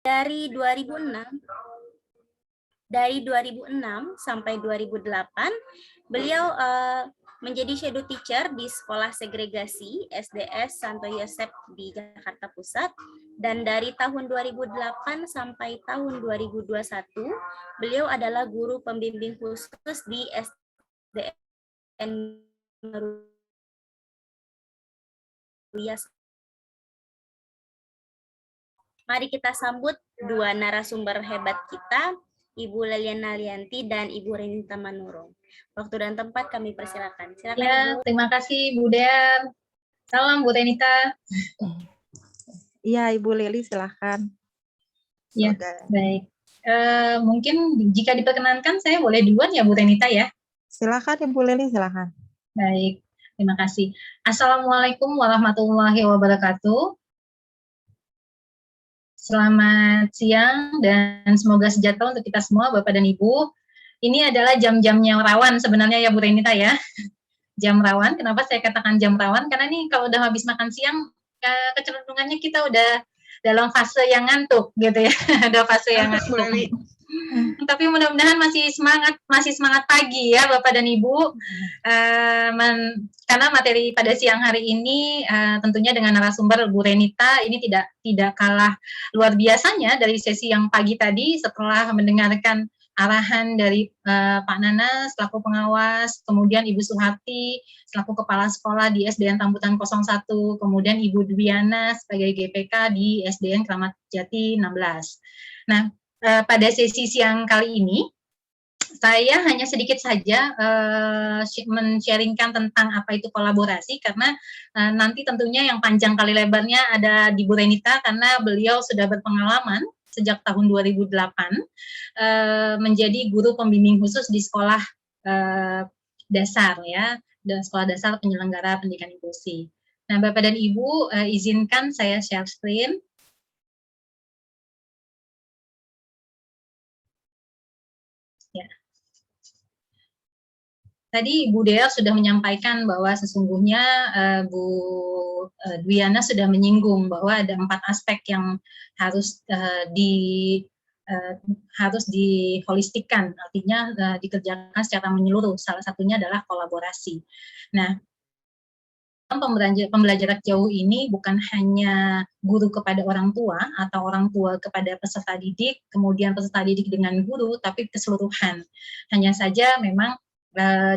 Dari 2006 sampai 2008 beliau menjadi shadow teacher di sekolah segregasi SDS Santo Yosep di Jakarta Pusat, dan dari tahun 2008 sampai tahun 2021 beliau adalah guru pembimbing khusus di SDN Meruya. Mari kita sambut dua narasumber hebat kita, Ibu Leliana Lianti dan Ibu Renita Manurung. Waktu dan tempat kami persilakan. Silakan, ya, Ibu. terima kasih Bu Dea. Salam Bu Renita. Iya, Ibu Leli, silahkan. Ya, baik. Mungkin jika diperkenankan saya boleh duluan ya Bu Renita ya. Silahkan Ibu Leli, silahkan. Baik, terima kasih. Assalamualaikum warahmatullahi wabarakatuh. Selamat siang dan semoga sejahtera untuk kita semua, Bapak dan Ibu. Ini adalah jam-jamnya rawan sebenarnya ya Bu Renita ya. Jam rawan, kenapa saya katakan jam rawan? Karena ini kalau udah habis makan siang, kecenderungannya kita udah dalam fase yang ngantuk gitu ya. Ada fase yang ngantuk. Tapi mudah-mudahan masih semangat pagi ya Bapak dan Ibu. Karena materi pada siang hari ini tentunya dengan narasumber Bu Renita ini tidak kalah luar biasanya dari sesi yang pagi tadi setelah mendengarkan arahan dari Pak Nana selaku pengawas, kemudian Ibu Suharti selaku kepala sekolah di SDN Rambutan 01, kemudian Ibu Dwiana sebagai GPK di SDN Kramat Jati 16. Nah, pada sesi siang kali ini saya hanya sedikit saja men-sharingkan tentang apa itu kolaborasi, karena nanti tentunya yang panjang kali lebarnya ada di Bu Renita, karena beliau sudah berpengalaman sejak tahun 2008 menjadi guru pembimbing khusus di sekolah dasar ya, dan sekolah dasar penyelenggara pendidikan inklusi. Nah, Bapak dan Ibu, izinkan saya share screen. Ya. Tadi Bu Dea sudah menyampaikan bahwa sesungguhnya Bu Dwiana sudah menyinggung bahwa ada 4 aspek yang harus harus diholistikan, artinya dikerjakan secara menyeluruh. Salah satunya adalah kolaborasi. Nah, pembelajaran jauh ini bukan hanya guru kepada orang tua atau orang tua kepada peserta didik, kemudian peserta didik dengan guru, tapi keseluruhan. Hanya saja memang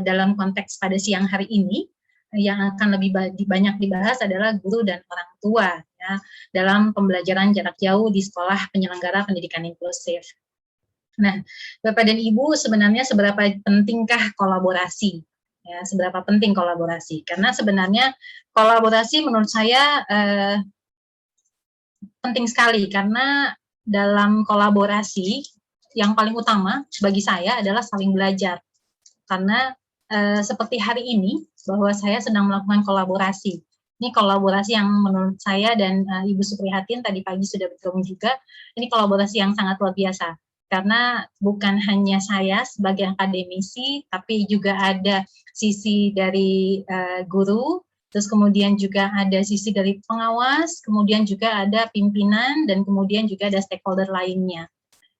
dalam konteks pada siang hari ini yang akan lebih banyak dibahas adalah guru dan orang tua ya, dalam pembelajaran jarak jauh di sekolah penyelenggara pendidikan inklusif. Nah, Bapak dan Ibu, sebenarnya seberapa pentingkah kolaborasi? Ya, seberapa penting kolaborasi? Karena sebenarnya kolaborasi menurut saya penting sekali, karena dalam kolaborasi yang paling utama bagi saya adalah saling belajar. Karena seperti hari ini, bahwa saya sedang melakukan kolaborasi. Ini kolaborasi yang menurut saya dan Ibu Suprihatin tadi pagi sudah bergabung juga, ini kolaborasi yang sangat luar biasa. Karena bukan hanya saya sebagai akademisi, tapi juga ada sisi dari guru, terus kemudian juga ada sisi dari pengawas, kemudian juga ada pimpinan, dan kemudian juga ada stakeholder lainnya.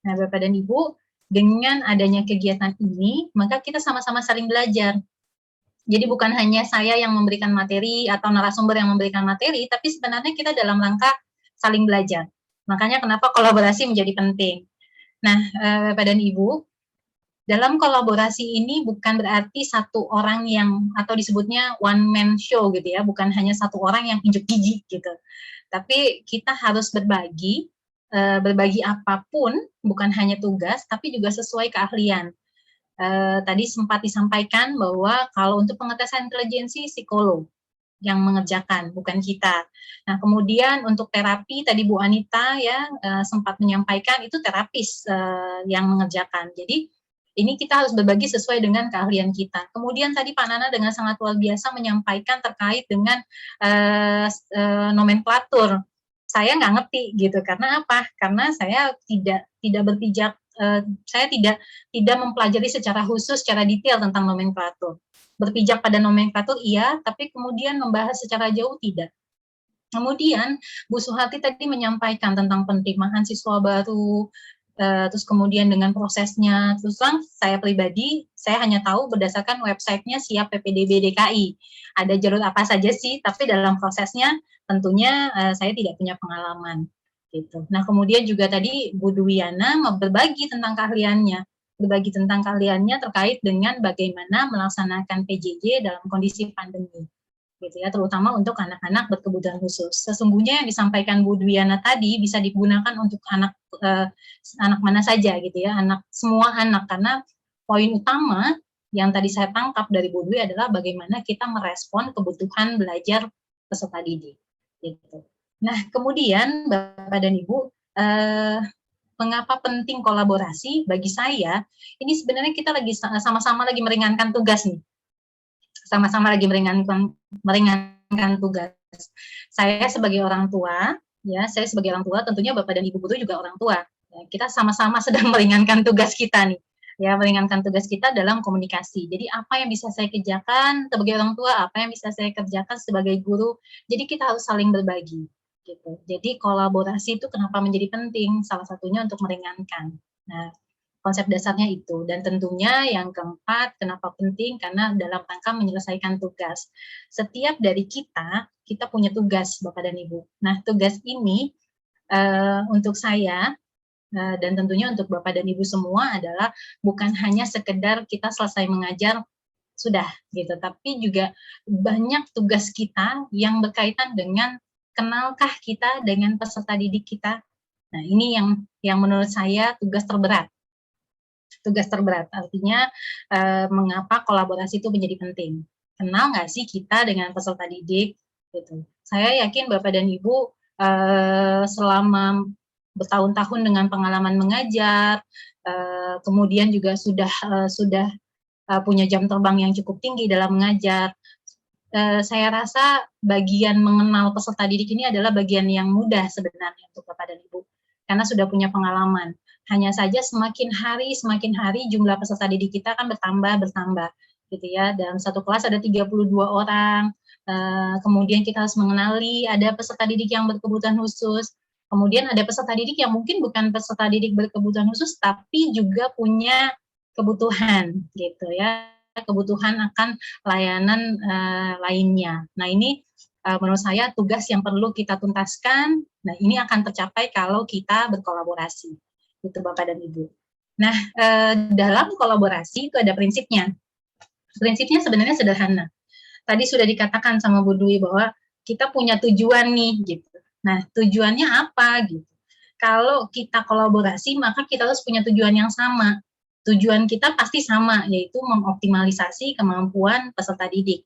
Nah, Bapak dan Ibu, dengan adanya kegiatan ini, maka kita sama-sama saling belajar. Jadi bukan hanya saya yang memberikan materi atau narasumber yang memberikan materi, tapi sebenarnya kita dalam rangka saling belajar. Makanya kenapa kolaborasi menjadi penting. Nah, Bapak dan Ibu, dalam kolaborasi ini bukan berarti satu orang yang, atau disebutnya one man show gitu ya, bukan hanya satu orang yang injuk-injuk gitu. Tapi kita harus berbagi apapun, bukan hanya tugas, tapi juga sesuai keahlian. Tadi sempat disampaikan bahwa kalau untuk pengetesan intelijensi, psikolog yang mengerjakan, bukan kita. Nah, kemudian untuk terapi, tadi Bu Anita ya sempat menyampaikan, itu terapis yang mengerjakan. Jadi, ini kita harus berbagi sesuai dengan keahlian kita. Kemudian tadi Pak Nana dengan sangat luar biasa menyampaikan terkait dengan nomenklatur. Saya nggak ngerti gitu, karena apa? Karena saya tidak berpijak, saya tidak mempelajari secara khusus, secara detail tentang nomenklatur. Berpijak pada nomenklatur iya, tapi kemudian membahas secara jauh tidak. Kemudian Bu Suharti tadi menyampaikan tentang penerimaan siswa baru, terus kemudian dengan prosesnya. Terus terang saya pribadi, saya hanya tahu berdasarkan websitenya Siap PPDB DKI. Ada jalur apa saja sih, tapi dalam prosesnya tentunya saya tidak punya pengalaman. Gitu. Nah kemudian juga tadi Bu Dwiana berbagi tentang keahliannya terkait dengan bagaimana melaksanakan PJJ dalam kondisi pandemi. Gitu ya, terutama untuk anak-anak berkebutuhan khusus. Sesungguhnya yang disampaikan Bu Dwiana tadi bisa digunakan untuk anak mana saja gitu ya, semua anak, karena poin utama yang tadi saya tangkap dari Bu Dwi adalah bagaimana kita merespon kebutuhan belajar peserta didik. Gitu. Nah, kemudian Bapak dan Ibu, mengapa penting kolaborasi? Bagi saya, ini sebenarnya kita lagi sama-sama lagi meringankan tugas nih. Sama-sama lagi meringankan tugas. Saya sebagai orang tua, tentunya Bapak dan Ibu guru juga orang tua. Ya, kita sama-sama sedang meringankan tugas kita nih. Ya, meringankan tugas kita dalam komunikasi. Jadi apa yang bisa saya kerjakan sebagai orang tua, apa yang bisa saya kerjakan sebagai guru. Jadi kita harus saling berbagi. Gitu. Jadi kolaborasi itu kenapa menjadi penting? Salah satunya untuk meringankan. Nah, konsep dasarnya itu. Dan tentunya yang keempat, kenapa penting? Karena dalam rangka menyelesaikan tugas. Setiap dari kita punya tugas, Bapak dan Ibu. Nah, tugas ini untuk saya, dan tentunya untuk Bapak dan Ibu semua adalah bukan hanya sekedar kita selesai mengajar, sudah, gitu. Tapi juga banyak tugas kita yang berkaitan dengan kenalkah kita dengan peserta didik kita. Nah, ini yang menurut saya tugas terberat. Artinya mengapa kolaborasi itu menjadi penting. Kenal nggak sih kita dengan peserta didik? Gitu. Saya yakin Bapak dan Ibu selama bertahun-tahun dengan pengalaman mengajar, kemudian juga sudah punya jam terbang yang cukup tinggi dalam mengajar. Saya rasa bagian mengenal peserta didik ini adalah bagian yang mudah sebenarnya untuk Bapak dan Ibu, karena sudah punya pengalaman. Hanya saja semakin hari jumlah peserta didik kita kan bertambah gitu ya. Dalam satu kelas ada 32 orang. Kemudian kita harus mengenali ada peserta didik yang berkebutuhan khusus. Kemudian ada peserta didik yang mungkin bukan peserta didik berkebutuhan khusus tapi juga punya kebutuhan gitu ya. Kebutuhan akan layanan lainnya. Nah, ini menurut saya tugas yang perlu kita tuntaskan. Nah, ini akan tercapai kalau kita berkolaborasi. Itu Bapak dan Ibu. Nah, dalam kolaborasi itu ada prinsipnya. Prinsipnya sebenarnya sederhana. Tadi sudah dikatakan sama Bu Dwi bahwa kita punya tujuan nih, gitu. Nah, tujuannya apa, gitu. Kalau kita kolaborasi, maka kita harus punya tujuan yang sama. Tujuan kita pasti sama, yaitu mengoptimalisasi kemampuan peserta didik.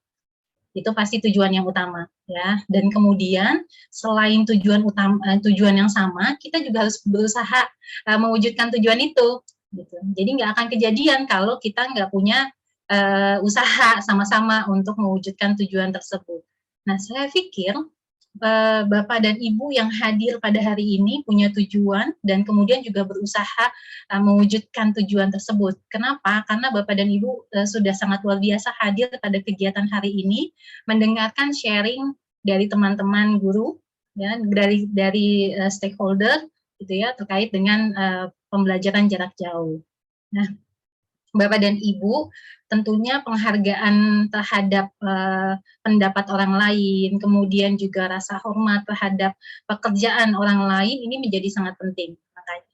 Itu pasti tujuan yang utama, ya. Dan kemudian selain tujuan yang sama, kita juga harus berusaha mewujudkan tujuan itu. Gitu. Jadi nggak akan kejadian kalau kita nggak punya usaha sama-sama untuk mewujudkan tujuan tersebut. Nah, saya pikir Bapak dan Ibu yang hadir pada hari ini punya tujuan dan kemudian juga berusaha mewujudkan tujuan tersebut. Kenapa? Karena Bapak dan Ibu sudah sangat luar biasa hadir pada kegiatan hari ini, mendengarkan sharing dari teman-teman guru, ya, dari stakeholder, gitu ya, terkait dengan pembelajaran jarak jauh. Nah, Bapak dan Ibu, tentunya penghargaan terhadap pendapat orang lain, kemudian juga rasa hormat terhadap pekerjaan orang lain, ini menjadi sangat penting.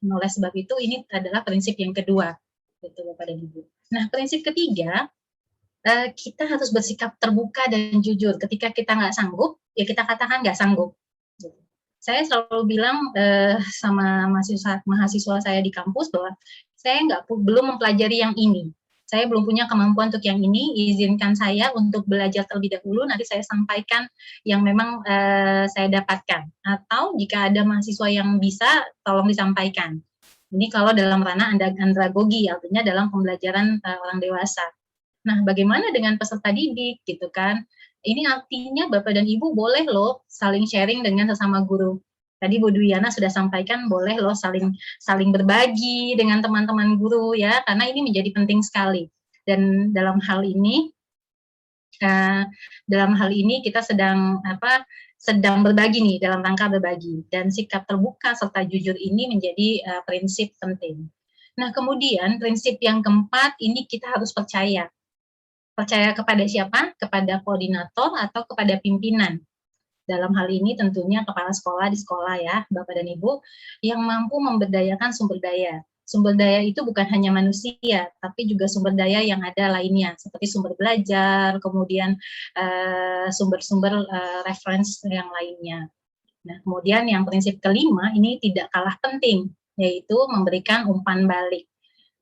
Oleh sebab itu, ini adalah prinsip yang kedua, gitu Bapak dan Ibu. Nah, prinsip ketiga, kita harus bersikap terbuka dan jujur. Ketika kita nggak sanggup, ya kita katakan nggak sanggup. Saya selalu bilang sama mahasiswa saya di kampus bahwa saya belum mempelajari yang ini. Saya belum punya kemampuan untuk yang ini, izinkan saya untuk belajar terlebih dahulu, nanti saya sampaikan yang memang saya dapatkan. Atau jika ada mahasiswa yang bisa, tolong disampaikan. Ini kalau dalam ranah andragogi, artinya dalam pembelajaran orang dewasa. Nah, bagaimana dengan peserta didik, gitu kan? Ini artinya Bapak dan Ibu boleh loh saling sharing dengan sesama guru. Tadi Bu Dwiana sudah sampaikan boleh loh saling berbagi dengan teman-teman guru ya, karena ini menjadi penting sekali. Dan dalam hal ini kita sedang sedang berbagi nih, dalam rangka berbagi, dan sikap terbuka serta jujur ini menjadi prinsip penting. Nah, kemudian prinsip yang keempat ini kita harus percaya. Percaya kepada siapa? Kepada koordinator atau kepada pimpinan. Dalam hal ini tentunya kepala sekolah di sekolah ya, Bapak dan Ibu, yang mampu memberdayakan sumber daya. Sumber daya itu bukan hanya manusia, tapi juga sumber daya yang ada lainnya, seperti sumber belajar, kemudian sumber-sumber reference yang lainnya. Nah, kemudian yang prinsip kelima ini tidak kalah penting, yaitu memberikan umpan balik.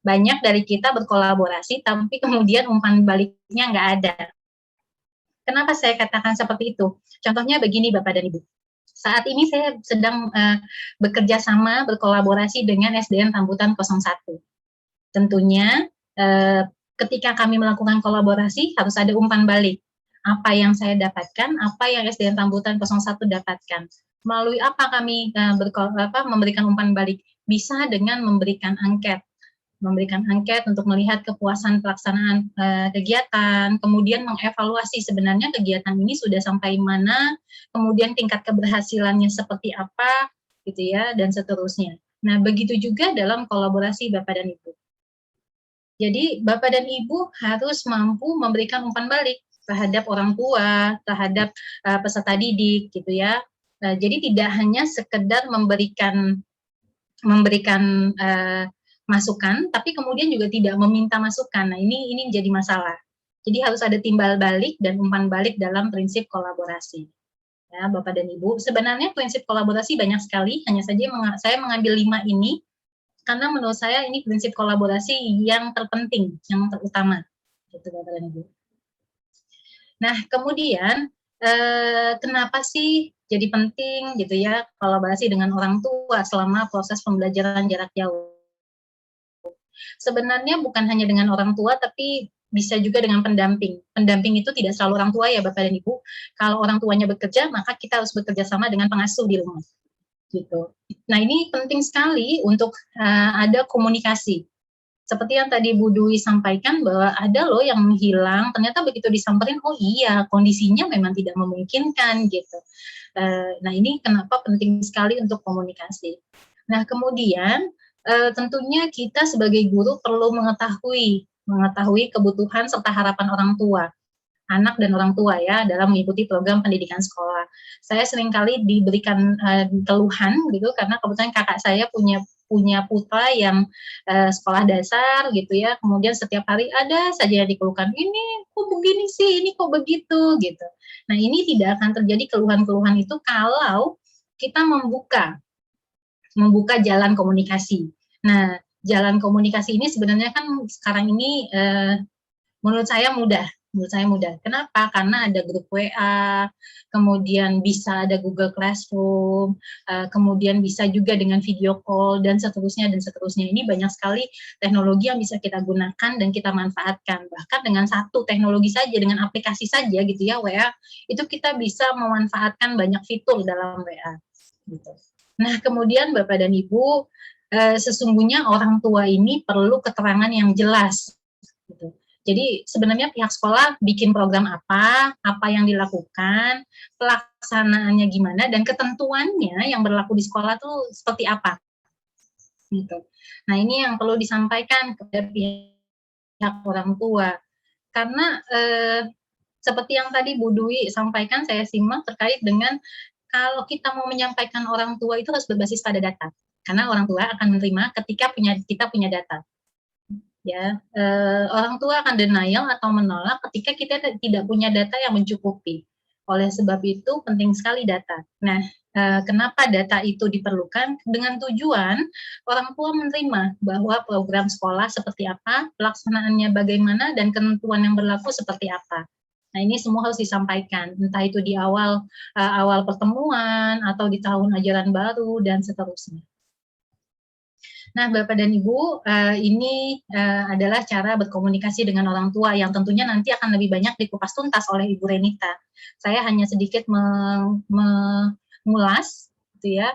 Banyak dari kita berkolaborasi, tapi kemudian umpan baliknya nggak ada. Kenapa saya katakan seperti itu? Contohnya begini Bapak dan Ibu. Saat ini saya sedang bekerja sama, berkolaborasi dengan SDN Rambutan 01. Tentunya ketika kami melakukan kolaborasi harus ada umpan balik. Apa yang saya dapatkan, apa yang SDN Rambutan 01 dapatkan. Melalui apa kami memberikan umpan balik? Bisa dengan memberikan angket untuk melihat kepuasan pelaksanaan kegiatan, kemudian mengevaluasi sebenarnya kegiatan ini sudah sampai mana, kemudian tingkat keberhasilannya seperti apa, gitu ya, dan seterusnya. Nah, begitu juga dalam kolaborasi Bapak dan Ibu. Jadi, Bapak dan Ibu harus mampu memberikan umpan balik terhadap orang tua, terhadap peserta didik, gitu ya. Jadi tidak hanya sekedar memberikan masukan, tapi kemudian juga tidak meminta masukan. Nah, ini menjadi masalah. Jadi harus ada timbal balik dan umpan balik dalam prinsip kolaborasi. Ya, Bapak dan Ibu, sebenarnya prinsip kolaborasi banyak sekali, hanya saja saya mengambil 5 ini, karena menurut saya ini prinsip kolaborasi yang terpenting, yang terutama. Gitu, Bapak dan Ibu. Nah, kemudian, kenapa sih jadi penting gitu ya kolaborasi dengan orang tua selama proses pembelajaran jarak jauh? Sebenarnya bukan hanya dengan orang tua, tapi bisa juga dengan pendamping. Pendamping itu tidak selalu orang tua ya Bapak dan Ibu. Kalau orang tuanya bekerja, maka kita harus bekerja sama dengan pengasuh di rumah. Gitu. Nah, ini penting sekali untuk ada komunikasi. Seperti yang tadi Bu Dwi sampaikan bahwa ada loh yang menghilang, ternyata begitu disamperin, oh iya kondisinya memang tidak memungkinkan gitu. Nah, ini kenapa penting sekali untuk komunikasi. Nah, kemudian tentunya kita sebagai guru perlu mengetahui kebutuhan serta harapan orang tua, anak dan orang tua ya dalam mengikuti program pendidikan sekolah. Saya seringkali diberikan keluhan gitu karena kebetulan kakak saya punya putra yang sekolah dasar gitu ya, kemudian setiap hari ada saja yang dikeluhkan, ini kok begini sih, ini kok begitu gitu. Nah, ini tidak akan terjadi keluhan-keluhan itu kalau kita membuka jalan komunikasi. Nah, jalan komunikasi ini sebenarnya kan sekarang ini menurut saya mudah. Kenapa? Karena ada grup WA, kemudian bisa ada Google Classroom, kemudian bisa juga dengan video call, dan seterusnya. Ini banyak sekali teknologi yang bisa kita gunakan dan kita manfaatkan. Bahkan dengan satu teknologi saja, dengan aplikasi saja gitu ya, WA, itu kita bisa memanfaatkan banyak fitur dalam WA. Gitu. Nah, kemudian Bapak dan Ibu, sesungguhnya orang tua ini perlu keterangan yang jelas. Gitu. Jadi sebenarnya pihak sekolah bikin program apa yang dilakukan, pelaksanaannya gimana, dan ketentuannya yang berlaku di sekolah tuh seperti apa. Gitu. Nah, ini yang perlu disampaikan kepada pihak orang tua. Karena seperti yang tadi Bu Dwi sampaikan, saya simak terkait dengan kalau kita mau menyampaikan orang tua itu harus berbasis pada data. Karena orang tua akan menerima ketika kita punya data. Ya, orang tua akan denial atau menolak ketika kita tidak punya data yang mencukupi. Oleh sebab itu penting sekali data. Nah, kenapa data itu diperlukan? Dengan tujuan orang tua menerima bahwa program sekolah seperti apa, pelaksanaannya bagaimana, dan ketentuan yang berlaku seperti apa. Nah, ini semua harus disampaikan, entah itu di awal pertemuan atau di tahun ajaran baru dan seterusnya. Nah, Bapak dan Ibu, ini adalah cara berkomunikasi dengan orang tua yang tentunya nanti akan lebih banyak dikupas tuntas oleh Ibu Renita. Saya hanya sedikit mengulas, gitu ya.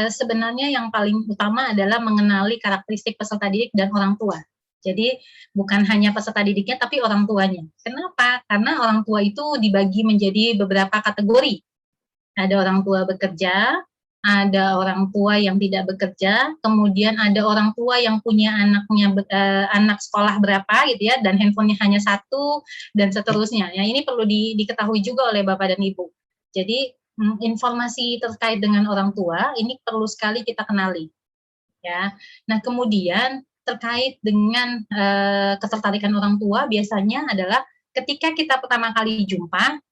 Sebenarnya yang paling utama adalah mengenali karakteristik peserta didik dan orang tua. Jadi bukan hanya peserta didiknya, tapi orang tuanya. Kenapa? Karena orang tua itu dibagi menjadi beberapa kategori. Ada orang tua bekerja, ada orang tua yang tidak bekerja, kemudian ada orang tua yang punya anak sekolah berapa gitu ya, dan handphonenya hanya satu, dan seterusnya. Ya, ini perlu diketahui juga oleh Bapak dan Ibu. Jadi informasi terkait dengan orang tua ini perlu sekali kita kenali. Ya, nah kemudian terkait dengan ketertarikan orang tua biasanya adalah ketika kita pertama kali jumpa,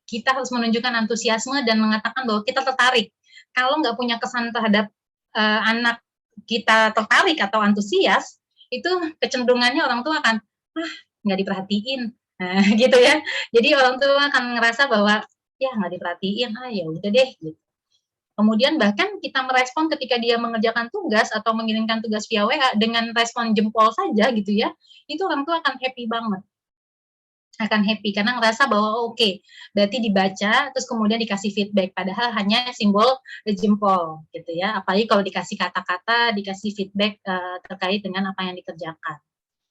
kita harus menunjukkan antusiasme dan mengatakan bahwa kita tertarik. Kalau nggak punya kesan terhadap anak kita tertarik atau antusias, itu kecenderungannya orang tua akan, nggak diperhatiin, nah, gitu ya. Jadi orang tua akan ngerasa bahwa, ya nggak diperhatiin, ya udah deh, gitu. Kemudian bahkan kita merespon ketika dia mengerjakan tugas atau mengirimkan tugas via WA dengan respon jempol saja gitu ya, itu orang tua akan happy banget. Akan happy karena ngerasa bahwa oke, berarti dibaca terus kemudian dikasih feedback padahal hanya simbol jempol gitu ya. Apalagi kalau dikasih kata-kata, dikasih feedback terkait dengan apa yang dikerjakan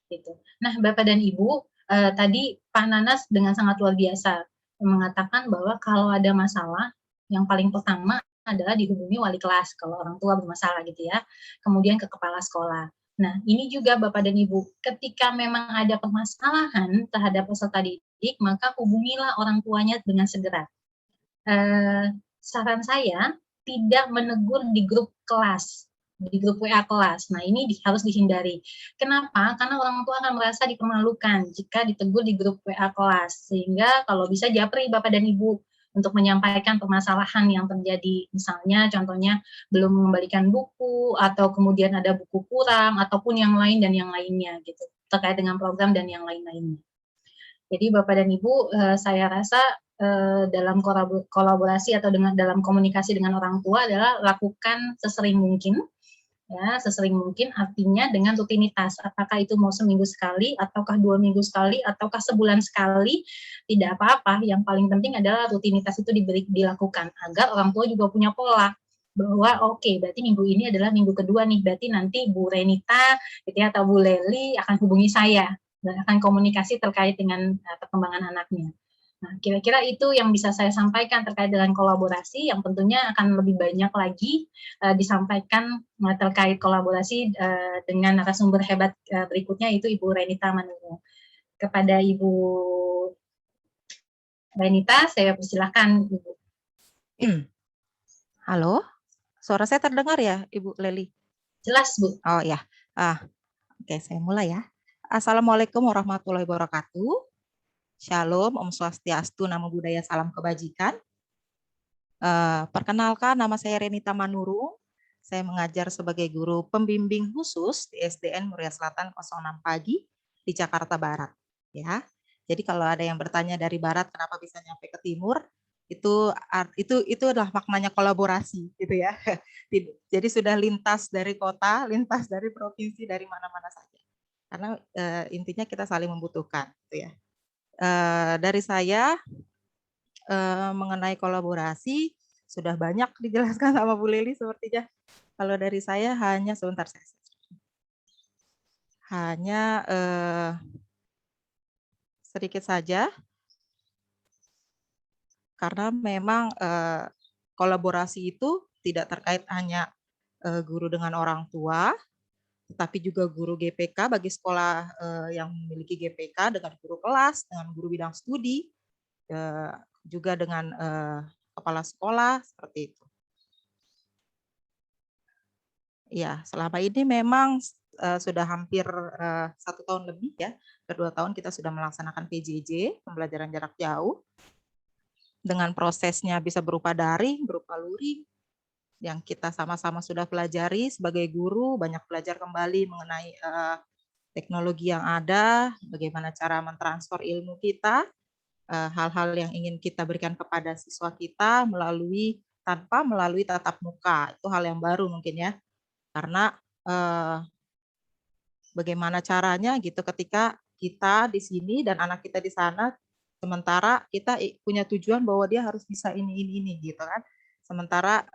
gitu. Nah, Bapak dan Ibu, tadi Pak Nanas dengan sangat luar biasa mengatakan bahwa kalau ada masalah yang paling pertama adalah dihubungi wali kelas kalau orang tua bermasalah gitu ya. Kemudian ke kepala sekolah. Nah, ini juga Bapak dan Ibu, ketika memang ada permasalahan terhadap peserta didik, maka hubungilah orang tuanya dengan segera. Saran saya, tidak menegur di grup kelas, di grup WA kelas. Nah, ini harus dihindari. Kenapa? Karena orang tua akan merasa dipermalukan jika ditegur di grup WA kelas. Sehingga kalau bisa japri Bapak dan Ibu untuk menyampaikan permasalahan yang terjadi. Misalnya contohnya belum mengembalikan buku, atau kemudian ada buku kurang, ataupun yang lain dan yang lainnya gitu, terkait dengan program dan yang lain-lainnya. Jadi Bapak dan Ibu, saya rasa dalam kolaborasi atau dalam komunikasi dengan orang tua adalah lakukan sesering mungkin, ya sesering mungkin artinya dengan rutinitas. Apakah itu mau seminggu sekali, ataukah 2 minggu sekali, ataukah sebulan sekali, tidak apa-apa. Yang paling penting adalah rutinitas itu dilakukan agar orang tua juga punya pola bahwa oke, berarti minggu ini adalah minggu kedua nih, berarti nanti Bu Renita gitu ya, atau Bu Leli akan hubungi saya dan akan komunikasi terkait dengan perkembangan anaknya. Nah, kira-kira itu yang bisa saya sampaikan terkait dengan kolaborasi, yang tentunya akan lebih banyak lagi disampaikan terkait kolaborasi dengan narasumber hebat berikutnya, yaitu Ibu Renita Manurung. Kepada Ibu Renita, saya persilahkan Ibu. Halo, suara saya terdengar ya, Ibu Leli? Jelas, Bu. Oh ya, oke, saya mulai ya. Assalamualaikum warahmatullahi wabarakatuh. Shalom, Om Swastiastu, Namo Buddhaya, Salam Kebajikan. Perkenalkan, nama saya Renita Manurung. Saya mengajar sebagai guru pembimbing khusus di SDN Muria Selatan 06 Pagi di Jakarta Barat. Ya, jadi kalau ada yang bertanya dari Barat kenapa bisa nyampe ke Timur, itu adalah maknanya kolaborasi, gitu ya. Jadi sudah lintas dari kota, lintas dari provinsi, dari mana-mana saja. Karena intinya kita saling membutuhkan, gitu ya. Dari saya mengenai kolaborasi sudah banyak dijelaskan sama Bu Leli sepertinya. Kalau dari saya hanya sebentar, hanya sedikit saja, karena memang kolaborasi itu tidak terkait hanya guru dengan orang tua, tetapi juga guru GPK bagi sekolah yang memiliki GPK dengan guru kelas, dengan guru bidang studi, juga dengan kepala sekolah, seperti itu. Ya, selama ini memang sudah hampir 1 tahun lebih ya, kedua tahun kita sudah melaksanakan PJJ, pembelajaran jarak jauh, dengan prosesnya bisa berupa daring, berupa luring, yang kita sama-sama sudah pelajari sebagai guru, banyak belajar kembali mengenai teknologi yang ada, bagaimana cara mentransfer ilmu kita, hal-hal yang ingin kita berikan kepada siswa kita tanpa melalui tatap muka. Itu hal yang baru mungkin ya, karena bagaimana caranya gitu ketika kita di sini dan anak kita di sana, sementara kita punya tujuan bahwa dia harus bisa ini gitu kan. Sementara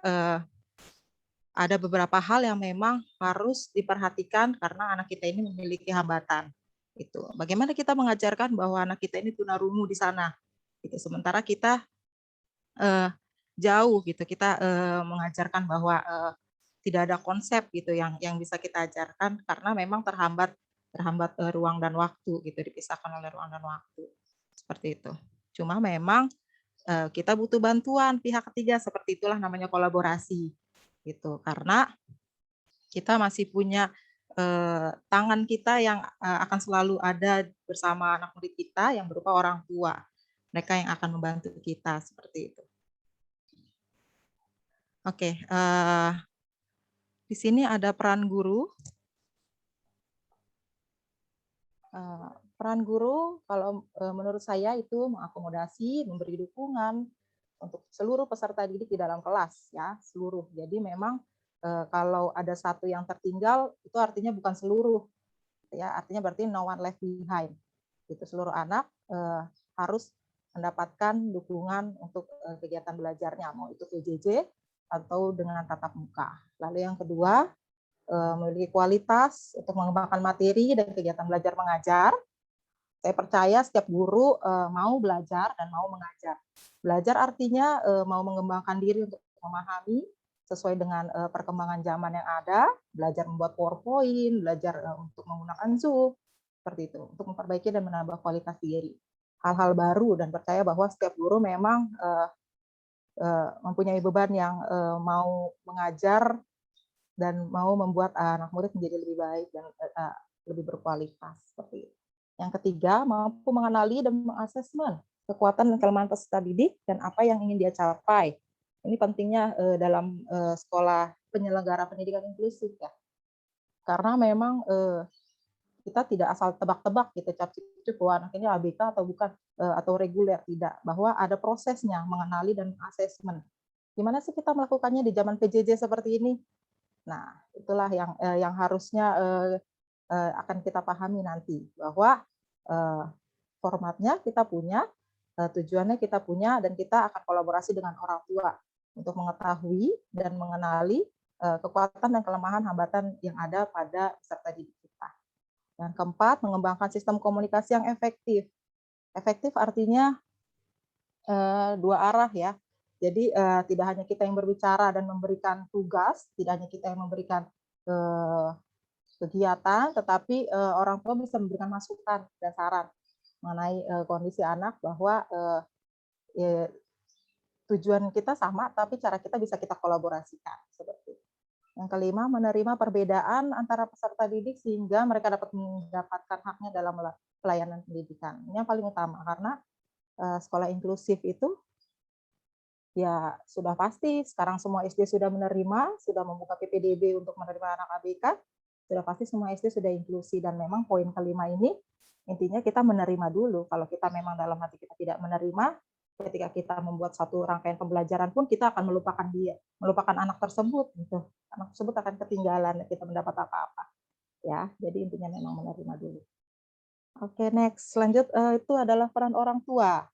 ada beberapa hal yang memang harus diperhatikan karena anak kita ini memiliki hambatan. Itu. Bagaimana kita mengajarkan bahwa anak kita ini tunarungu di sana. Gitu. Sementara kita jauh gitu. Kita mengajarkan bahwa tidak ada konsep gitu yang bisa kita ajarkan karena memang terhambat ruang dan waktu gitu, dipisahkan oleh ruang dan waktu. Seperti itu. Cuma memang kita butuh bantuan pihak ketiga, seperti itulah namanya kolaborasi gitu. Karena kita masih punya tangan kita yang akan selalu ada bersama anak murid kita yang berupa orang tua. Mereka yang akan membantu kita seperti itu. Oke, di sini ada peran guru. Peran guru kalau menurut saya itu mengakomodasi, memberi dukungan untuk seluruh peserta didik di dalam kelas ya, seluruh. Jadi memang kalau ada satu yang tertinggal itu artinya bukan seluruh ya, artinya berarti no one left behind. Itu seluruh anak harus mendapatkan dukungan untuk kegiatan belajarnya, mau itu PJJ atau dengan tatap muka. Lalu yang kedua, memiliki kualitas untuk mengembangkan materi dan kegiatan belajar mengajar. Saya percaya setiap guru mau belajar dan mau mengajar. Belajar artinya mau mengembangkan diri untuk memahami sesuai dengan perkembangan zaman yang ada, belajar membuat PowerPoint, belajar untuk menggunakan Zoom, seperti itu, untuk memperbaiki dan menambah kualitas diri. Hal-hal baru dan percaya bahwa setiap guru memang mempunyai beban yang mau mengajar dan mau membuat anak murid menjadi lebih baik dan lebih berkualitas seperti itu. Yang ketiga, mampu mengenali dan mengasesmen kekuatan dan kelemahan peserta didik dan apa yang ingin dia capai. Ini pentingnya dalam sekolah penyelenggara pendidikan inklusif ya. Karena memang kita tidak asal tebak-tebak gitu cap-cip bahwa anak ini ABK atau bukan atau reguler, tidak, bahwa ada prosesnya mengenali dan asesmen. Gimana sih kita melakukannya di zaman PJJ seperti ini? Nah, itulah yang harusnya akan kita pahami nanti, bahwa formatnya kita punya, tujuannya kita punya, dan kita akan kolaborasi dengan orang tua untuk mengetahui dan mengenali kekuatan dan kelemahan hambatan yang ada pada peserta didik kita. Yang keempat, mengembangkan sistem komunikasi yang efektif. Efektif artinya dua arah ya. Jadi tidak hanya kita yang berbicara dan memberikan tugas, tidak hanya kita yang memberikan kegiatan, tetapi orang tua bisa memberikan masukan dan saran mengenai kondisi anak bahwa tujuan kita sama, tapi cara kita bisa kita kolaborasikan. Seperti itu. Yang kelima, menerima perbedaan antara peserta didik sehingga mereka dapat mendapatkan haknya dalam pelayanan pendidikan. Ini yang paling utama, karena sekolah inklusif itu ya sudah pasti sekarang semua SD sudah menerima, sudah membuka PPDB untuk menerima anak ABK, sudah pasti semua SD sudah inklusi, dan memang poin kelima ini intinya kita menerima dulu. Kalau kita memang dalam hati kita tidak menerima, ketika kita membuat satu rangkaian pembelajaran pun kita akan melupakan dia, melupakan anak tersebut gitu. Anak tersebut akan ketinggalan, kita mendapat apa-apa. Ya, jadi intinya memang menerima dulu. Oke, next. Lanjut itu adalah peran orang tua.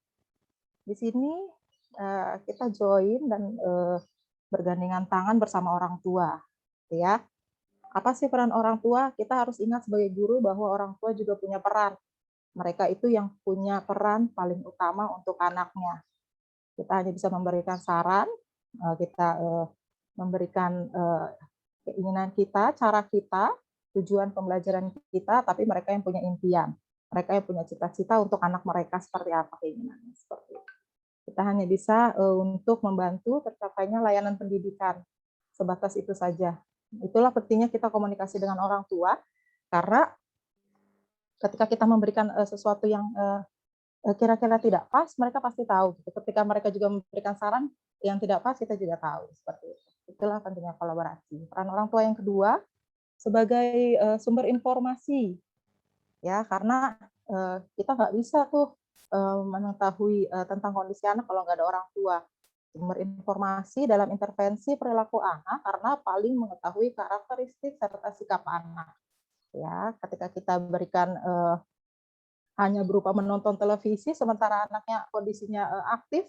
Di sini kita join dan bergandengan tangan bersama orang tua, ya. Apa sih peran orang tua? Kita harus ingat sebagai guru bahwa orang tua juga punya peran. Mereka itu yang punya peran paling utama untuk anaknya. Kita hanya bisa memberikan saran, kita memberikan keinginan kita, cara kita, tujuan pembelajaran kita, tapi mereka yang punya impian. Mereka yang punya cita-cita untuk anak mereka seperti apa keinginannya, seperti itu. Kita hanya bisa untuk membantu tercapainya layanan pendidikan. Sebatas itu saja. Itulah pentingnya kita komunikasi dengan orang tua, karena ketika kita memberikan sesuatu yang kira-kira tidak pas, mereka pasti tahu. Ketika mereka juga memberikan saran yang tidak pas, kita juga tahu. Seperti itu. Itulah pentingnya kolaborasi. Peran orang tua yang kedua, sebagai sumber informasi. Ya, karena kita nggak bisa tuh mengetahui tentang kondisi anak kalau nggak ada orang tua. Sumber informasi dalam intervensi perilaku anak karena paling mengetahui karakteristik serta sikap anak. Ya, ketika kita berikan hanya berupa menonton televisi sementara anaknya kondisinya aktif,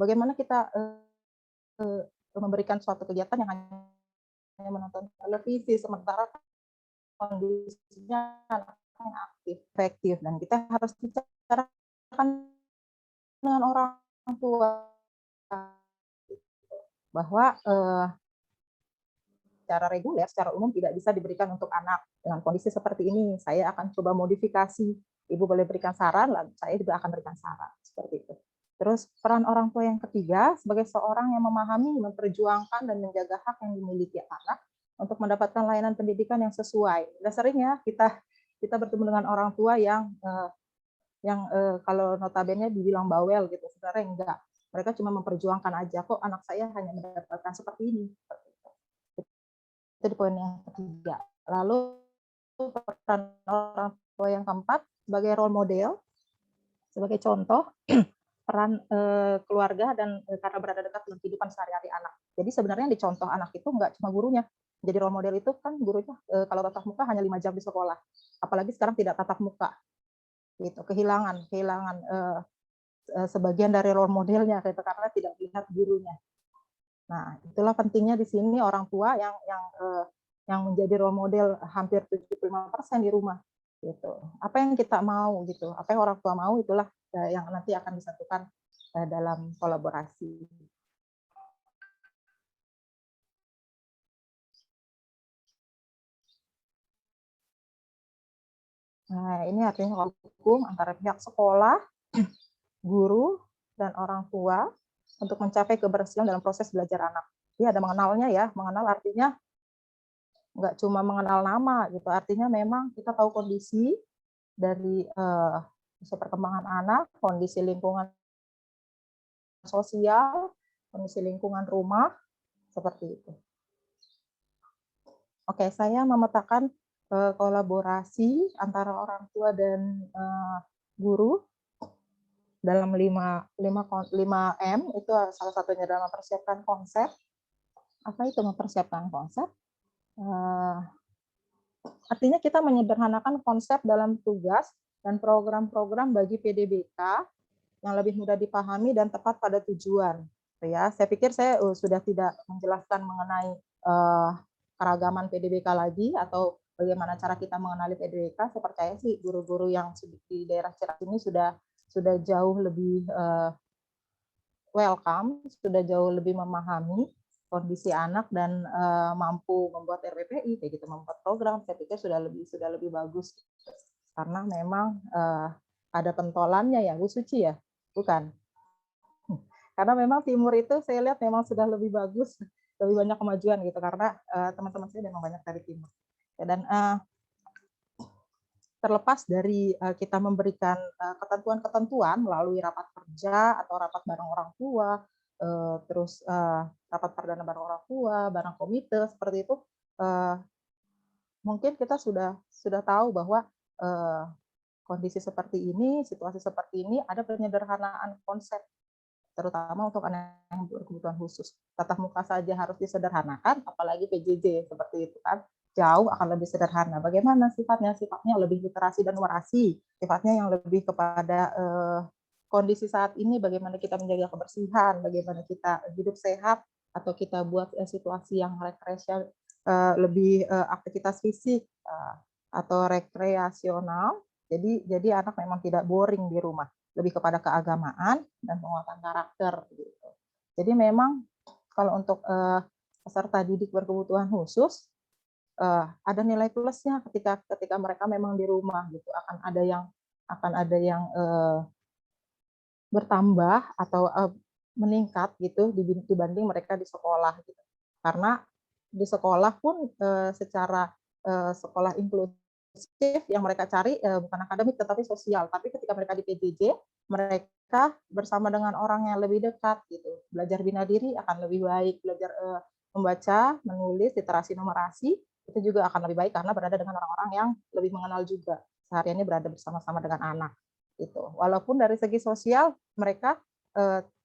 bagaimana kita memberikan suatu kegiatan yang hanya menonton televisi sementara kondisinya anaknya aktif, efektif, dan kita harus bicarakan dengan orang tua bahwa secara reguler, secara umum tidak bisa diberikan untuk anak. Dengan kondisi seperti ini, saya akan coba modifikasi. Ibu boleh berikan saran, lalu saya juga akan berikan saran. Seperti itu. Terus peran orang tua yang ketiga, sebagai seorang yang memahami, memperjuangkan, dan menjaga hak yang dimiliki anak untuk mendapatkan layanan pendidikan yang sesuai. Dan seringnya kita bertemu dengan orang tua yang kalau notabene dibilang bawel gitu, sebenarnya enggak. Mereka cuma memperjuangkan aja, kok anak saya hanya mendapatkan seperti ini. Itu di poin yang ketiga. Lalu peran orang tua yang keempat sebagai role model, sebagai contoh peran keluarga dan karena berada dekat dengan kehidupan sehari-hari anak. Jadi sebenarnya yang dicontoh anak itu nggak cuma gurunya. Jadi role model itu kan gurunya kalau tatap muka hanya 5 jam di sekolah. Apalagi sekarang tidak tatap muka. Gitu, kehilangan sebagian dari role modelnya gitu, karena tidak melihat gurunya. Nah, itulah pentingnya di sini orang tua yang menjadi role model hampir 75% di rumah gitu. Apa yang kita mau gitu, apa yang orang tua mau itulah yang nanti akan disatukan dalam kolaborasi. Nah, ini artinya hukum antara pihak sekolah, guru, dan orang tua untuk mencapai keberhasilan dalam proses belajar anak. Ini ada mengenalnya ya, mengenal artinya nggak cuma mengenal nama gitu, artinya memang kita tahu kondisi dari perkembangan anak, kondisi lingkungan sosial, kondisi lingkungan rumah, seperti itu. Oke, saya memetakan kolaborasi antara orang tua dan guru dalam 5M, itu salah satunya dalam mempersiapkan konsep. Apa itu mempersiapkan konsep? Artinya kita menyederhanakan konsep dalam tugas dan program-program bagi PDBK yang lebih mudah dipahami dan tepat pada tujuan. Ya, saya pikir saya sudah tidak menjelaskan mengenai keragaman PDBK lagi atau bagaimana cara kita mengenali PDBK. Saya percaya sih guru-guru yang di daerah Cirebon ini sudah jauh lebih welcome, sudah jauh lebih memahami kondisi anak dan mampu membuat RPPI kayak gitu, membuat program. Saya pikir sudah lebih bagus karena memang ada pentolannya ya, Bu Suci ya, bukan? Karena memang timur itu saya lihat memang sudah lebih bagus, lebih banyak kemajuan gitu karena teman-teman saya memang banyak dari timur. Dan terlepas dari kita memberikan ketentuan-ketentuan melalui rapat kerja atau rapat bareng orang tua, terus rapat perdana bareng orang tua, bareng komite seperti itu, mungkin kita sudah tahu bahwa kondisi seperti ini, situasi seperti ini, ada penyederhanaan konsep, terutama untuk anak yang berkebutuhan khusus. Tatap muka saja harus disederhanakan, apalagi PJJ seperti itu kan, jauh akan lebih sederhana. Bagaimana sifatnya? Sifatnya lebih literasi dan numerasi, sifatnya yang lebih kepada kondisi saat ini, bagaimana kita menjaga kebersihan, bagaimana kita hidup sehat, atau kita buat situasi yang rekreasi, lebih aktivitas fisik atau rekreasional. Jadi anak memang tidak boring di rumah, lebih kepada keagamaan dan penguatan karakter gitu. Jadi memang kalau untuk peserta didik berkebutuhan khusus ada nilai plusnya ketika mereka memang di rumah gitu, akan ada yang bertambah atau meningkat gitu dibanding mereka di sekolah gitu. Karena di sekolah pun secara sekolah inklusif yang mereka cari bukan akademik tetapi sosial. Tapi ketika mereka di PJJ, mereka bersama dengan orang yang lebih dekat gitu. Belajar bina diri akan lebih baik, belajar membaca, menulis, literasi numerasi itu juga akan lebih baik karena berada dengan orang-orang yang lebih mengenal juga. Sehariannya berada bersama-sama dengan anak gitu. Walaupun dari segi sosial mereka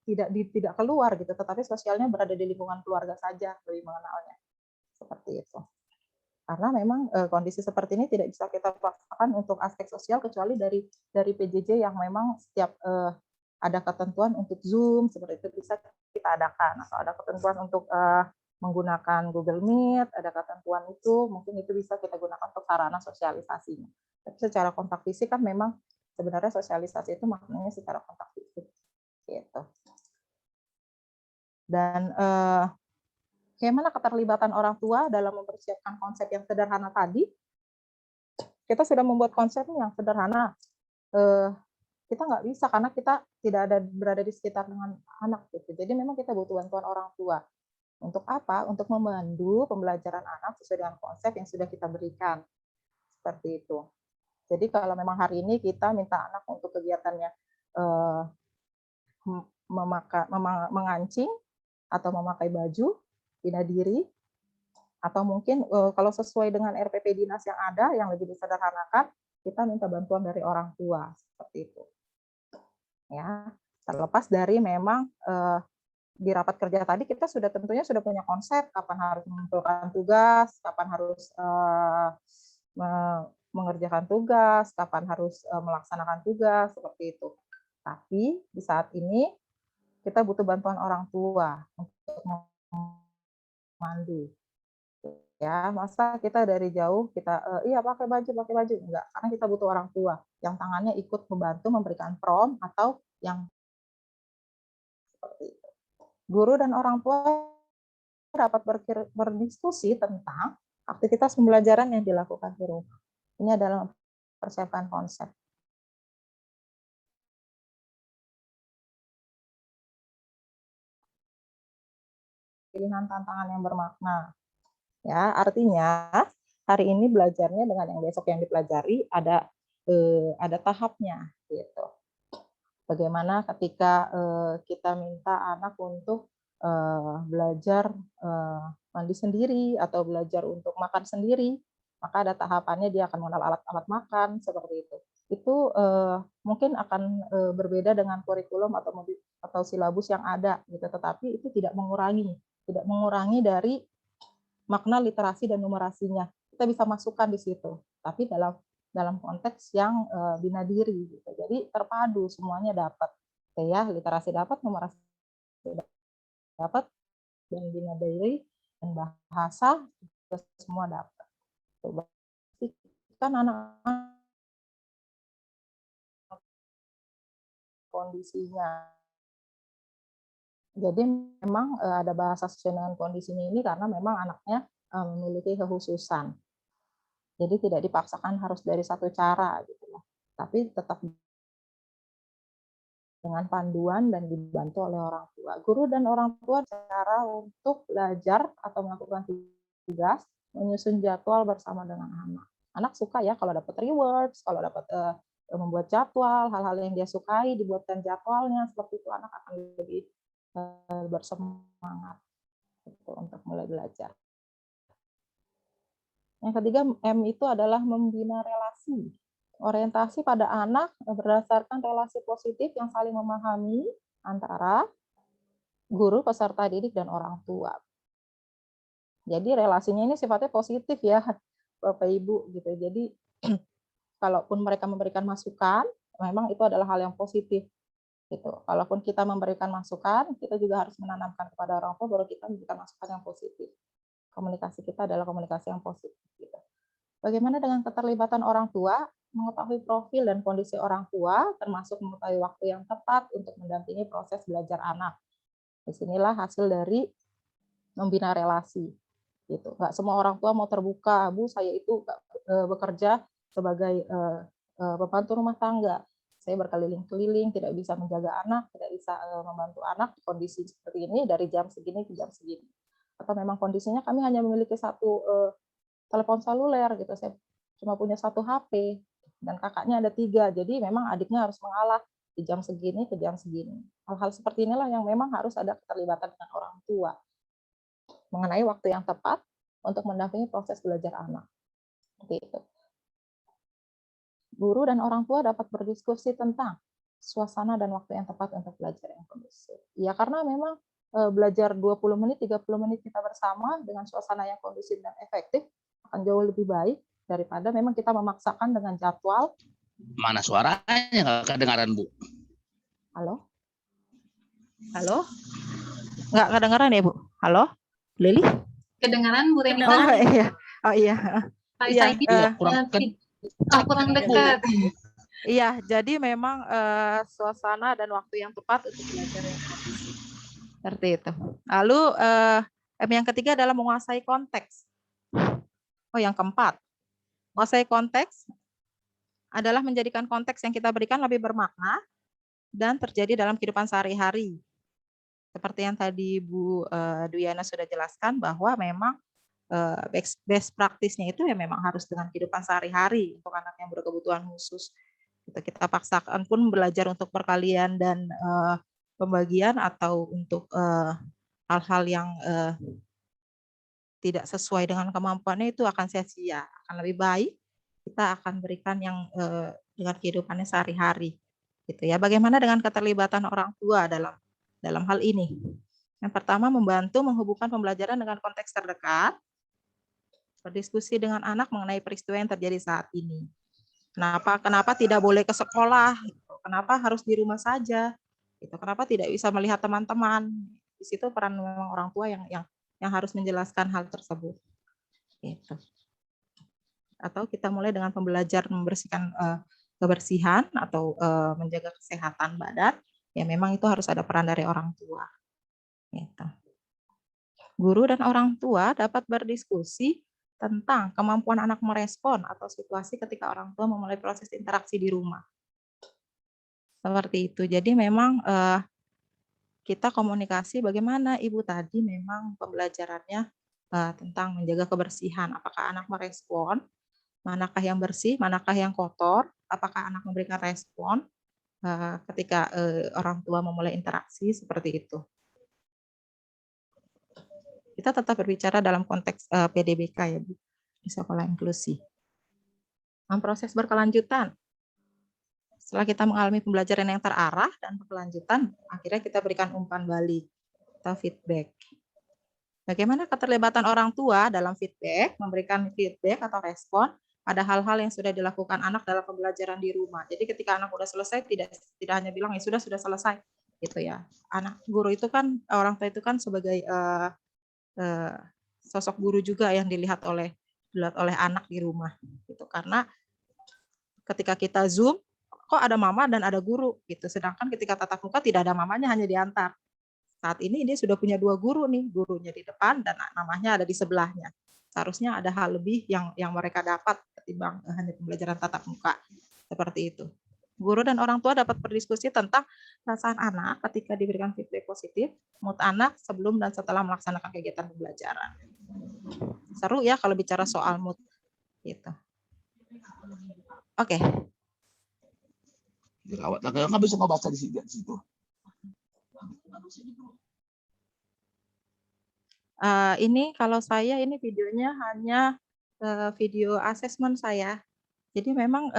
tidak keluar gitu, tetapi sosialnya berada di lingkungan keluarga saja, lebih mengenalnya. Seperti itu. Karena memang kondisi seperti ini tidak bisa kita paksakan untuk aspek sosial kecuali dari PJJ yang memang setiap ada ketentuan untuk Zoom seperti itu bisa kita adakan, atau ada ketentuan untuk menggunakan Google Meet, ada ketentuan itu mungkin itu bisa kita gunakan untuk sarana sosialisasinya. Tapi secara kontak fisik kan memang sebenarnya sosialisasi itu maknanya secara kontak fisik gitu. Dan bagaimana keterlibatan orang tua dalam mempersiapkan konsep yang sederhana tadi? Kita sudah membuat konsep yang sederhana. Kita nggak bisa karena kita tidak ada berada di sekitar dengan anak gitu. Jadi memang kita butuh bantuan orang tua. Untuk apa? Untuk memandu pembelajaran anak sesuai dengan konsep yang sudah kita berikan. Seperti itu. Jadi kalau memang hari ini kita minta anak untuk kegiatannya mengancing atau memakai baju, bina diri, atau mungkin kalau sesuai dengan RPP dinas yang ada yang lebih disederhanakan, kita minta bantuan dari orang tua seperti itu. Ya, terlepas dari memang di rapat kerja tadi kita tentunya sudah punya konsep kapan harus mengumpulkan tugas, kapan harus mengerjakan tugas, kapan harus melaksanakan tugas seperti itu. Tapi di saat ini kita butuh bantuan orang tua untuk memandu. Ya, masa kita dari jauh kita iya pakai baju enggak, karena kita butuh orang tua yang tangannya ikut membantu memberikan prompt atau yang seperti itu. Guru dan orang tua dapat berdiskusi tentang aktivitas pembelajaran yang dilakukan di rumah. Ini adalah persiapan konsep. Pilihan tantangan yang bermakna. Ya, artinya hari ini belajarnya dengan yang besok yang dipelajari ada tahapnya gitu. Bagaimana ketika kita minta anak untuk belajar mandi sendiri atau belajar untuk makan sendiri, maka ada tahapannya dia akan mengenal alat-alat makan seperti itu. Itu mungkin akan berbeda dengan kurikulum atau silabus yang ada gitu, tetapi itu tidak mengurangi dari makna literasi dan numerasinya. Kita bisa masukkan di situ, tapi dalam konteks yang bina diri gitu. Jadi terpadu semuanya dapat. Ya, literasi dapat, numerasi dapat, dan bina diri dan bahasa semua dapat. Coba kan anak-anak kondisinya. Jadi memang ada bahasa sesuai dengan kondisinya ini karena memang anaknya memiliki kekhususan. Jadi tidak dipaksakan harus dari satu cara gitu ya. Tapi tetap dengan panduan dan dibantu oleh orang tua. Guru dan orang tua cara untuk belajar atau melakukan tugas, menyusun jadwal bersama dengan anak. Anak suka ya kalau dapat rewards, kalau dapat membuat jadwal, hal-hal yang dia sukai dibuatkan jadwalnya, seperti itu anak akan lebih bersemangat untuk mulai belajar. Yang ketiga, M itu adalah membina relasi. Orientasi pada anak berdasarkan relasi positif yang saling memahami antara guru, peserta didik, dan orang tua. Jadi relasinya ini sifatnya positif ya, Bapak Ibu gitu. Jadi kalaupun mereka memberikan masukan, memang itu adalah hal yang positif. Gitu. Kalaupun kita memberikan masukan, kita juga harus menanamkan kepada orang tua baru kita memberikan masukan yang positif. Komunikasi kita adalah komunikasi yang positif. Gitu. Bagaimana dengan keterlibatan orang tua? Mengetahui profil dan kondisi orang tua, termasuk mengetahui waktu yang tepat untuk mendampingi proses belajar anak. Disinilah hasil dari membina relasi. Gitu. Nggak semua orang tua mau terbuka, Bu, saya itu bekerja sebagai pembantu rumah tangga. Saya berkeliling-keliling, tidak bisa menjaga anak, tidak bisa membantu anak di kondisi seperti ini dari jam segini ke jam segini. Atau memang kondisinya kami hanya memiliki satu telepon seluler gitu, saya cuma punya satu HP dan kakaknya ada 3, jadi memang adiknya harus mengalah di jam segini ke jam segini. Hal-hal seperti inilah yang memang harus ada keterlibatan dengan orang tua mengenai waktu yang tepat untuk mendampingi proses belajar anak. Seperti itu. Guru dan orang tua dapat berdiskusi tentang suasana dan waktu yang tepat untuk belajar yang kondusif. Ya, karena memang belajar 20 menit, 30 menit kita bersama dengan suasana yang kondusif dan efektif akan jauh lebih baik daripada memang kita memaksakan dengan jadwal. Mana suaranya nggak kedengaran, Bu? Halo? Halo? Nggak kedengaran ya, Bu? Halo? Lili? Kedengaran Bu Reni? Oh iya. Oh iya. Saya kurang dekat. Iya, jadi memang suasana dan waktu yang tepat untuk belajar yang kondusif. Seperti itu. Lalu yang ketiga adalah menguasai konteks. Oh, yang keempat, menguasai konteks adalah menjadikan konteks yang kita berikan lebih bermakna dan terjadi dalam kehidupan sehari-hari. Seperti yang tadi Bu Duyana sudah jelaskan bahwa memang best practice-nya itu ya memang harus dengan kehidupan sehari-hari untuk anak yang berkebutuhan khusus. Kita paksakan pun belajar untuk perkalian dan pembagian atau untuk hal-hal yang tidak sesuai dengan kemampuannya itu akan sia-sia. Akan lebih baik kita akan berikan yang dengan kehidupannya sehari-hari. Gitu ya. Bagaimana dengan keterlibatan orang tua dalam hal ini? Yang pertama, membantu menghubungkan pembelajaran dengan konteks terdekat, berdiskusi dengan anak mengenai peristiwa yang terjadi saat ini. Kenapa tidak boleh ke sekolah? Kenapa harus di rumah saja? Kenapa tidak bisa melihat teman-teman? Di situ peran memang orang tua yang harus menjelaskan hal tersebut. Gitu. Atau kita mulai dengan pembelajaran membersihkan kebersihan atau menjaga kesehatan badan, ya memang itu harus ada peran dari orang tua. Gitu. Guru dan orang tua dapat berdiskusi tentang kemampuan anak merespon atau situasi ketika orang tua memulai proses interaksi di rumah. Seperti itu. Jadi memang kita komunikasi bagaimana Ibu tadi memang pembelajarannya tentang menjaga kebersihan. Apakah anak merespon, manakah yang bersih, manakah yang kotor, apakah anak memberikan respon ketika orang tua memulai interaksi seperti itu. Kita tetap berbicara dalam konteks PDBK ya Bu, di sekolah inklusi. Proses berkelanjutan. Setelah kita mengalami pembelajaran yang terarah dan berkelanjutan, akhirnya kita berikan umpan balik atau feedback. Bagaimana keterlibatan orang tua dalam feedback, memberikan feedback atau respon pada hal-hal yang sudah dilakukan anak dalam pembelajaran di rumah. Jadi ketika anak sudah selesai, tidak hanya bilang ya sudah selesai, gitu ya. Anak guru itu kan, orang tua itu kan sebagai sosok guru juga yang dilihat oleh anak di rumah, gitu. Karena ketika kita Zoom, kok ada mama dan ada guru, gitu. Sedangkan ketika tatap muka tidak ada mamanya, hanya diantar. Saat ini dia sudah punya 2 guru nih, gurunya di depan dan mamanya ada di sebelahnya. Seharusnya ada hal lebih yang mereka dapat ketimbang hanya pembelajaran tatap muka. Seperti itu. Guru dan orang tua dapat berdiskusi tentang perasaan anak ketika diberikan feedback positif, mood anak sebelum dan setelah melaksanakan kegiatan pembelajaran. Seru ya kalau bicara soal mood. Gitu. Oke. Dirawat, nggak bisa ngebaca di situ. Ini kalau saya ini videonya hanya video asesmen saya. Jadi memang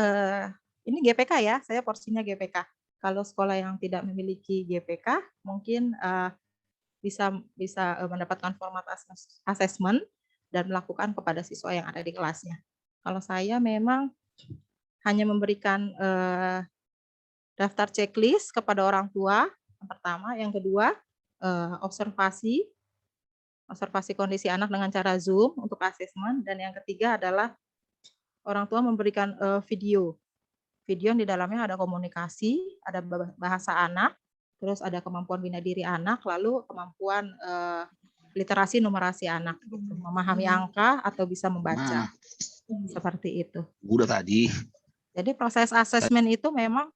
ini GPK ya, saya porsinya GPK. Kalau sekolah yang tidak memiliki GPK mungkin bisa mendapatkan format asesmen dan melakukan kepada siswa yang ada di kelasnya. Kalau saya memang hanya memberikan daftar checklist kepada orang tua, yang pertama. Yang kedua, observasi kondisi anak dengan cara Zoom untuk asesmen. Dan yang ketiga adalah orang tua memberikan video yang di dalamnya ada komunikasi, ada bahasa anak, terus ada kemampuan bina diri anak, lalu kemampuan literasi numerasi anak, gitu. Memahami angka atau bisa membaca. Seperti itu. Udah tadi. Jadi proses asesmen itu memang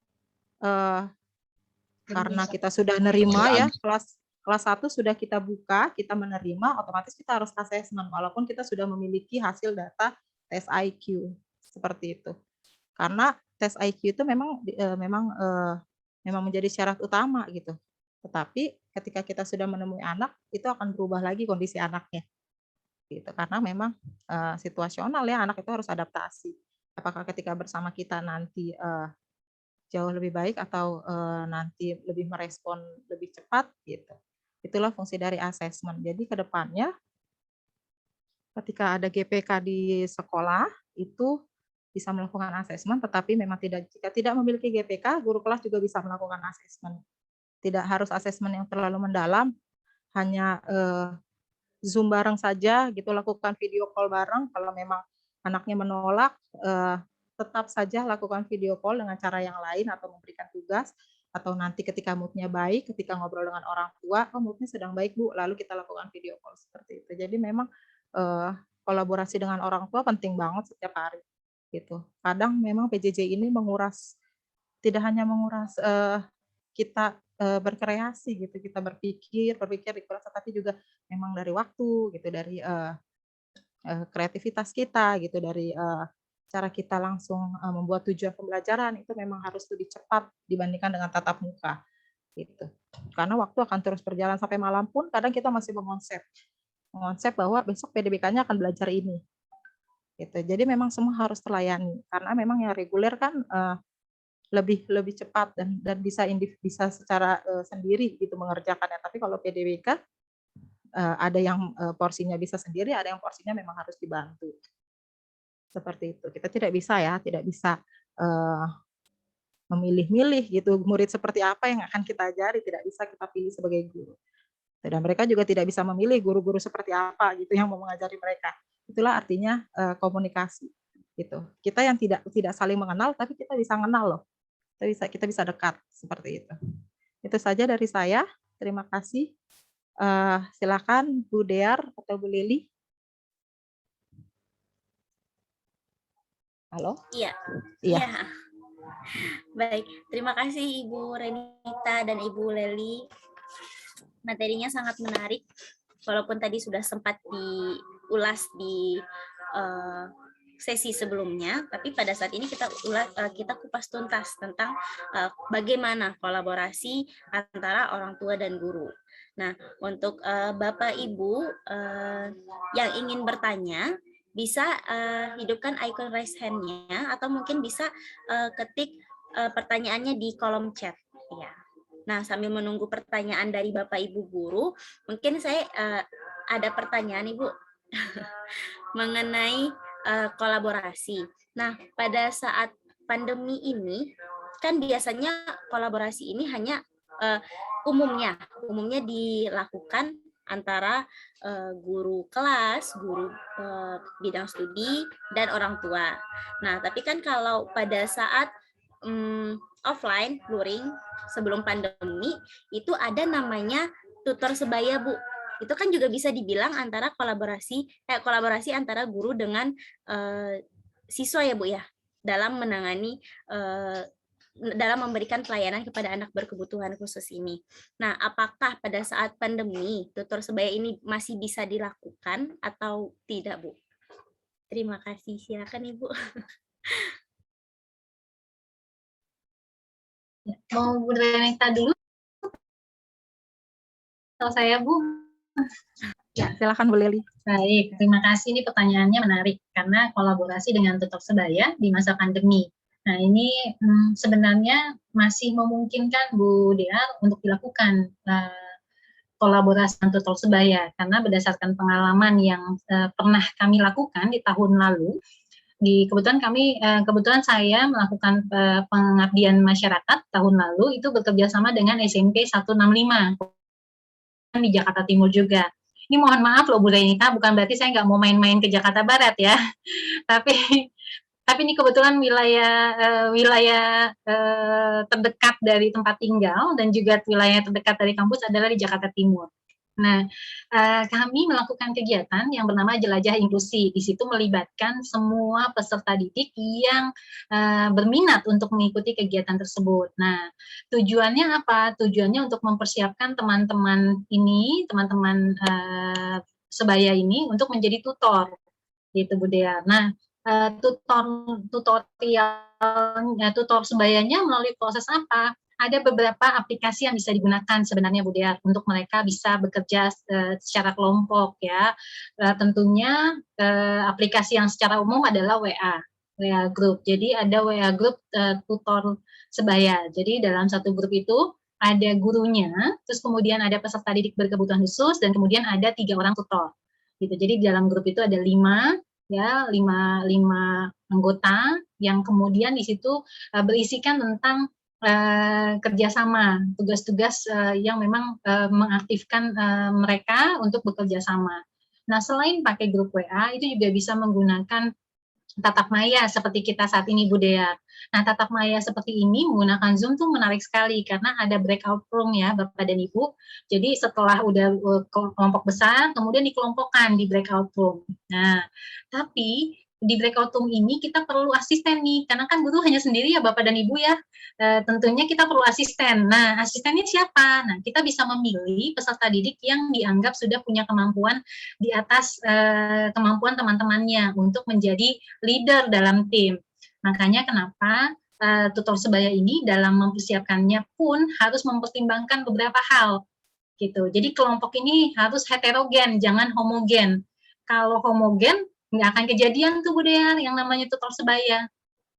karena kita sudah nerima ya, kelas 1 sudah kita buka, kita menerima, otomatis kita harus asesmen walaupun kita sudah memiliki hasil data tes IQ. Seperti itu. Karena tes IQ itu memang menjadi syarat utama gitu. Tetapi ketika kita sudah menemui anak, itu akan berubah lagi kondisi anaknya. Gitu. Karena memang situasional ya, anak itu harus adaptasi. Apakah ketika bersama kita nanti jauh lebih baik atau nanti lebih merespon lebih cepat gitu. Itulah fungsi dari asesmen. Jadi ke depannya ketika ada GPK di sekolah itu bisa melakukan asesmen, tetapi memang jika tidak memiliki GPK, guru kelas juga bisa melakukan asesmen. Tidak harus asesmen yang terlalu mendalam, hanya Zoom bareng saja, gitu, lakukan video call bareng. Kalau memang anaknya menolak, tetap saja lakukan video call dengan cara yang lain atau memberikan tugas. atau nanti ketika moodnya baik, ketika ngobrol dengan orang tua, oh moodnya sedang baik Bu, lalu kita lakukan video call seperti itu. Jadi memang kolaborasi dengan orang tua penting banget setiap hari gitu. Kadang memang PJJ ini menguras, tidak hanya menguras kita berkreasi gitu, kita berpikir dikuras, tapi juga memang dari waktu gitu, dari kreativitas kita gitu, dari cara kita langsung membuat tujuan pembelajaran itu memang harus lebih cepat dibandingkan dengan tatap muka gitu. Karena waktu akan terus berjalan sampai malam pun kadang kita masih mengonsep bahwa besok PDBK-nya akan belajar ini. Gitu. Jadi memang semua harus terlayani karena memang yang reguler kan lebih cepat dan bisa secara sendiri gitu mengerjakannya. Tapi kalau PDBK ada yang porsinya bisa sendiri, ada yang porsinya memang harus dibantu. Seperti itu. Kita tidak bisa memilih-milih gitu murid seperti apa yang akan kita ajari, tidak bisa kita pilih sebagai guru. Dan mereka juga tidak bisa memilih guru-guru seperti apa gitu yang mau mengajari mereka. Itulah artinya komunikasi gitu. Kita yang tidak saling mengenal tapi kita bisa mengenal loh. Kita bisa dekat seperti itu. Itu saja dari saya. Terima kasih. Silakan Bu Dear atau Bu Lili. Halo? Iya. Iya. Iya. Baik, terima kasih Ibu Renita dan Ibu Leli. Materinya sangat menarik, walaupun tadi sudah sempat diulas di sesi sebelumnya, tapi pada saat ini kita kupas tuntas tentang bagaimana kolaborasi antara orang tua dan guru. Nah, untuk Bapak Ibu yang ingin bertanya, bisa hidupkan icon raise hand-nya atau mungkin bisa ketik pertanyaannya di kolom chat. Ya. Nah, sambil menunggu pertanyaan dari Bapak Ibu guru, mungkin saya ada pertanyaan Ibu mengenai kolaborasi. Nah, pada saat pandemi ini, kan biasanya kolaborasi ini hanya umumnya dilakukan antara guru kelas, guru bidang studi, dan orang tua. Nah, tapi kan kalau pada saat offline luring sebelum pandemi, itu ada namanya tutor sebaya, Bu. Itu kan juga bisa dibilang antara kolaborasi antara guru dengan siswa ya, Bu ya, dalam menangani dalam memberikan pelayanan kepada anak berkebutuhan khusus ini. Nah, apakah pada saat pandemi tutor sebaya ini masih bisa dilakukan atau tidak, Bu? Terima kasih. Silakan Ibu. Mau Bu Renita dulu? Atau saya, Bu? Ya, silakan Bu Leli. Baik, terima kasih. Ini pertanyaannya menarik karena kolaborasi dengan tutor sebaya di masa pandemi. Nah, ini sebenarnya masih memungkinkan Bu Dear untuk dilakukan kolaborasi dengan tutor sebaya karena berdasarkan pengalaman yang pernah kami lakukan di tahun lalu, kebetulan saya melakukan pengabdian masyarakat tahun lalu itu bekerja sama dengan SMP 165 di Jakarta Timur juga. Ini mohon maaf loh Bu Renita, bukan berarti saya nggak mau main-main ke Jakarta Barat ya, tapi ini kebetulan wilayah terdekat dari tempat tinggal dan juga wilayah terdekat dari kampus adalah di Jakarta Timur. Nah, kami melakukan kegiatan yang bernama Jelajah Inklusi. Di situ melibatkan semua peserta didik yang berminat untuk mengikuti kegiatan tersebut. Nah, tujuannya apa? Tujuannya untuk mempersiapkan teman-teman sebaya ini untuk menjadi tutor, gitu Bu Dea. Nah, tutor sebayanya melalui proses apa? Ada beberapa aplikasi yang bisa digunakan sebenarnya Bu Dea untuk mereka bisa bekerja secara kelompok ya. Tentunya aplikasi yang secara umum adalah WA Group. Jadi ada WA Group tutor sebaya. Jadi dalam satu grup itu ada gurunya, terus kemudian ada peserta didik berkebutuhan khusus dan kemudian ada 3 orang tutor. Gitu. Jadi di dalam grup itu ada 5 anggota yang kemudian di situ berisikan tentang kerjasama, tugas-tugas yang memang mengaktifkan mereka untuk bekerja sama. Nah, selain pakai grup WA, itu juga bisa menggunakan tatap maya seperti kita saat ini, Bu Dea. Nah, tatap maya seperti ini menggunakan Zoom tuh menarik sekali karena ada breakout room ya, Bapak dan Ibu. Jadi setelah udah kelompok besar, kemudian dikelompokkan di breakout room. Nah, tapi di breakout room ini kita perlu asisten nih, karena kan guru hanya sendiri ya Bapak dan Ibu ya. Tentunya kita perlu asisten. Nah, asistennya siapa? Nah, kita bisa memilih peserta didik yang dianggap sudah punya kemampuan di atas kemampuan teman-temannya untuk menjadi leader dalam tim. Makanya kenapa tutor sebaya ini dalam mempersiapkannya pun harus mempertimbangkan beberapa hal gitu. Jadi kelompok ini harus heterogen, jangan homogen. Kalau homogen nggak akan kejadian tuh Bu Dea yang namanya tutor sebaya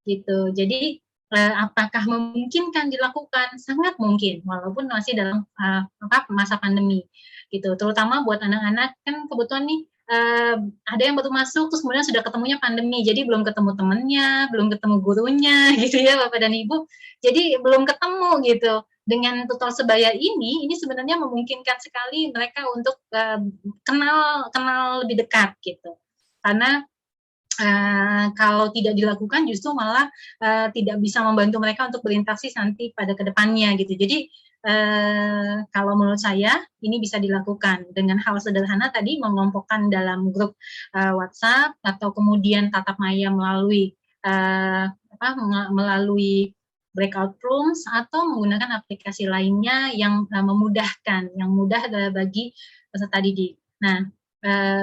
gitu. Jadi apakah memungkinkan dilakukan? Sangat mungkin, walaupun masih dalam masa pandemi gitu. Terutama buat anak-anak kan kebetulan nih ada yang baru masuk terus kemudian sudah ketemunya pandemi, jadi belum ketemu temennya, belum ketemu gurunya gitu ya Bapak dan Ibu. Jadi belum ketemu gitu. Dengan tutor sebaya ini sebenarnya memungkinkan sekali mereka untuk kenal lebih dekat gitu. Karena kalau tidak dilakukan justru malah tidak bisa membantu mereka untuk berinteraksi nanti pada kedepannya gitu. Jadi kalau menurut saya ini bisa dilakukan dengan hal sederhana tadi, mengelompokkan dalam grup WhatsApp atau kemudian tatap maya melalui melalui breakout rooms atau menggunakan aplikasi lainnya yang memudahkan, yang mudah bagi peserta didik. Nah,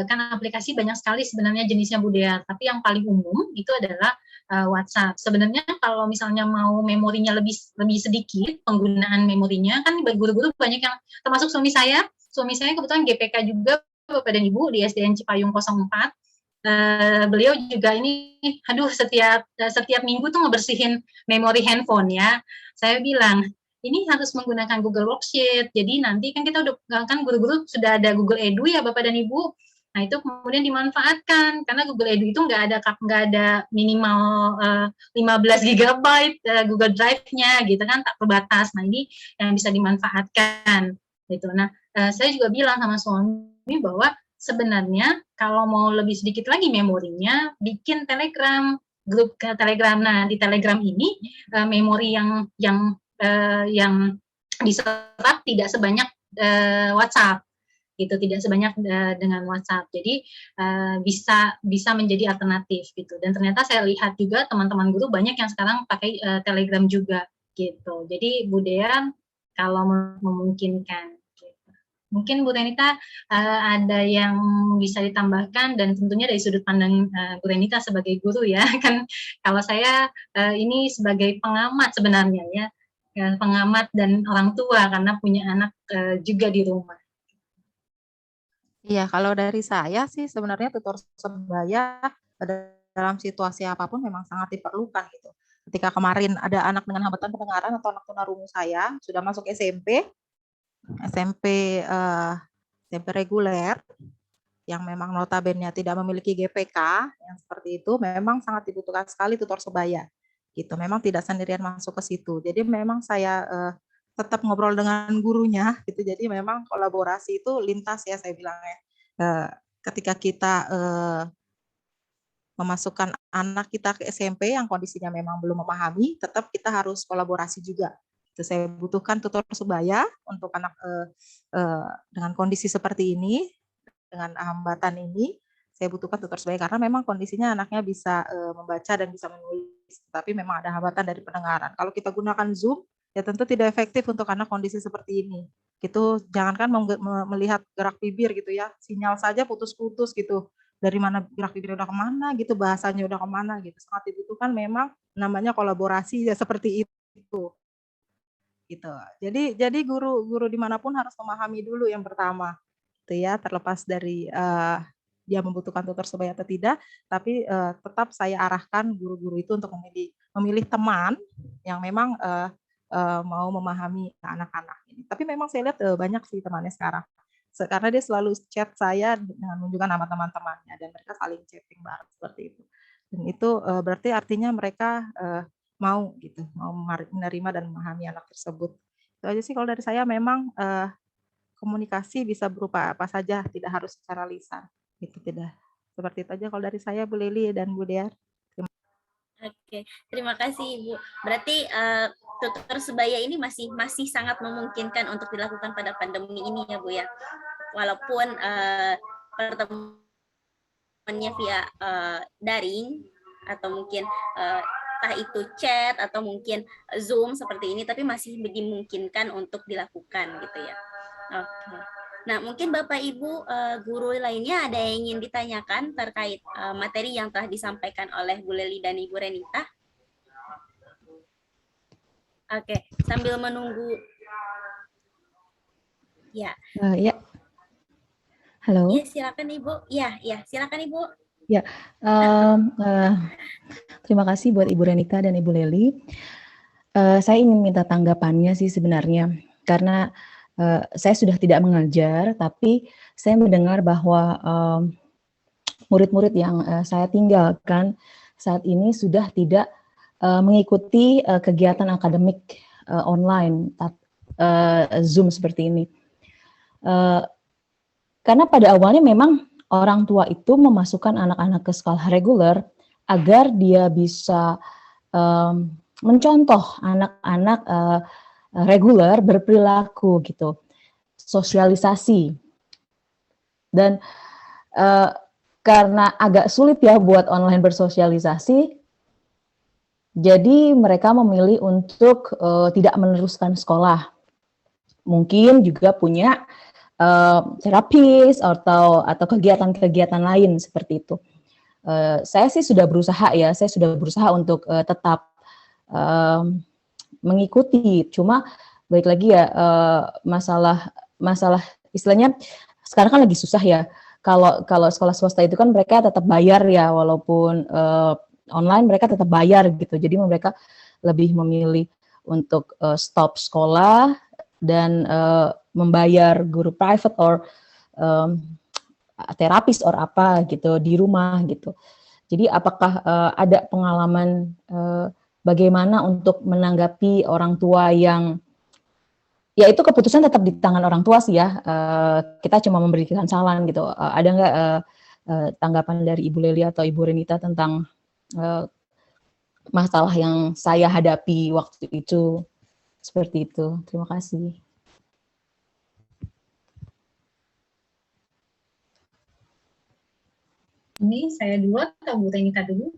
kan aplikasi banyak sekali sebenarnya jenisnya Bu Dea, tapi yang paling umum itu adalah WhatsApp. Sebenarnya kalau misalnya mau memorinya lebih sedikit, penggunaan memorinya kan bagi guru-guru banyak yang termasuk suami saya kebetulan GPK juga Bapak dan Ibu di SDN Cipayung 04. Beliau juga ini, setiap minggu tuh ngebersihin memori handphone ya. Saya bilang, ini harus menggunakan Google Worksheet. Jadi nanti kan kita udah kan guru-guru sudah ada Google Edu ya Bapak dan Ibu. Nah itu kemudian dimanfaatkan karena Google Edu itu nggak ada minimal 15 GB Google Drive-nya gitu kan, tak terbatas. Nah ini yang bisa dimanfaatkan gitu. Nah saya juga bilang sama suami bahwa sebenarnya kalau mau lebih sedikit lagi memorinya, bikin Telegram, grup Telegram. Nah di Telegram ini memori yang diserap tidak sebanyak WhatsApp gitu, tidak sebanyak dengan WhatsApp. Jadi bisa menjadi alternatif gitu. Dan ternyata saya lihat juga teman-teman guru banyak yang sekarang pakai Telegram juga gitu. Jadi Bu Dea kalau memungkinkan. Gitu. Mungkin Bu Renita ada yang bisa ditambahkan dan tentunya dari sudut pandang Bu Renita sebagai guru ya kan kalau saya ini sebagai pengamat sebenarnya ya pengamat dan orang tua karena punya anak juga di rumah. Iya, kalau dari saya sih sebenarnya tutor sebaya dalam situasi apapun memang sangat diperlukan gitu. Ketika kemarin ada anak dengan hambatan pendengaran atau anak tunarungu saya sudah masuk SMP reguler yang memang notabene tidak memiliki GPK yang seperti itu, memang sangat dibutuhkan sekali tutor sebaya. Gitu, memang tidak sendirian masuk ke situ. Jadi memang saya tetap ngobrol dengan gurunya gitu. Jadi memang kolaborasi itu lintas ya saya bilangnya. Ketika kita memasukkan anak kita ke SMP yang kondisinya memang belum memahami, tetap kita harus kolaborasi juga. Itu saya butuhkan tutor sebaya untuk anak dengan kondisi seperti ini, dengan hambatan ini, saya butuhkan tutor sebaya karena memang kondisinya anaknya bisa membaca dan bisa menulis, tapi memang ada hambatan dari pendengaran. Kalau kita gunakan Zoom, ya tentu tidak efektif untuk anak kondisi seperti ini. Gitu, jangankan melihat gerak bibir gitu ya, sinyal saja putus-putus gitu. Dari mana gerak bibir udah kemana gitu, bahasanya udah kemana gitu. Sangat dibutuhkan memang namanya kolaborasi ya seperti itu. Gitu. Jadi guru dimanapun harus memahami dulu yang pertama, gitu ya, terlepas dari dia membutuhkan tutor sebaya atau tidak, tapi tetap saya arahkan guru-guru itu untuk memilih teman yang memang mau memahami anak-anak ini. Tapi memang saya lihat banyak sih temannya sekarang, karena dia selalu chat saya dengan menunjukkan nama teman-temannya dan mereka saling chatting bareng seperti itu. Dan itu berarti artinya mereka mau gitu, mau menerima dan memahami anak tersebut. Itu aja sih kalau dari saya, memang komunikasi bisa berupa apa saja, tidak harus secara lisan. Gitu, tidak. Seperti itu aja kalau dari saya Bu Lili dan Bu Dea. Terima kasih Ibu. Berarti tutor sebaya ini masih sangat memungkinkan untuk dilakukan pada pandemi ini ya Bu ya. Walaupun pertemuannya via daring atau mungkin entah itu chat atau mungkin Zoom seperti ini, tapi masih dimungkinkan untuk dilakukan gitu ya. Oke. Nah, mungkin Bapak Ibu guru lainnya ada yang ingin ditanyakan terkait materi yang telah disampaikan oleh Bu Leli dan Ibu Renita? Oke, sambil menunggu. Ya. Ya. Halo. Ya, silakan Ibu. Ya, silakan Ibu. Ya, terima kasih buat Ibu Renita dan Ibu Leli. Saya ingin minta tanggapannya sih sebenarnya, karena saya sudah tidak mengajar, tapi saya mendengar bahwa murid-murid yang saya tinggalkan saat ini sudah tidak mengikuti kegiatan akademik online, Zoom seperti ini. Karena pada awalnya memang orang tua itu memasukkan anak-anak ke sekolah reguler agar dia bisa mencontoh anak-anak reguler berperilaku gitu, sosialisasi. Dan karena agak sulit ya buat online bersosialisasi, jadi mereka memilih untuk tidak meneruskan sekolah. Mungkin juga punya terapis atau kegiatan-kegiatan lain seperti itu. Saya sih sudah berusaha untuk tetap mengikuti. Cuma balik lagi ya, masalah istilahnya sekarang kan lagi susah ya. Kalau sekolah swasta itu kan mereka tetap bayar ya, walaupun online mereka tetap bayar gitu. Jadi mereka lebih memilih untuk stop sekolah dan membayar guru private or terapis or apa gitu di rumah gitu. Jadi apakah ada pengalaman bagaimana untuk menanggapi orang tua yang ya itu keputusan tetap di tangan orang tua sih ya. Kita cuma memberikan saran gitu. Ada nggak tanggapan dari Ibu Leli atau Ibu Renita tentang masalah yang saya hadapi waktu itu? Seperti itu. Terima kasih. Ini saya dulu atau Bu Renita dulu?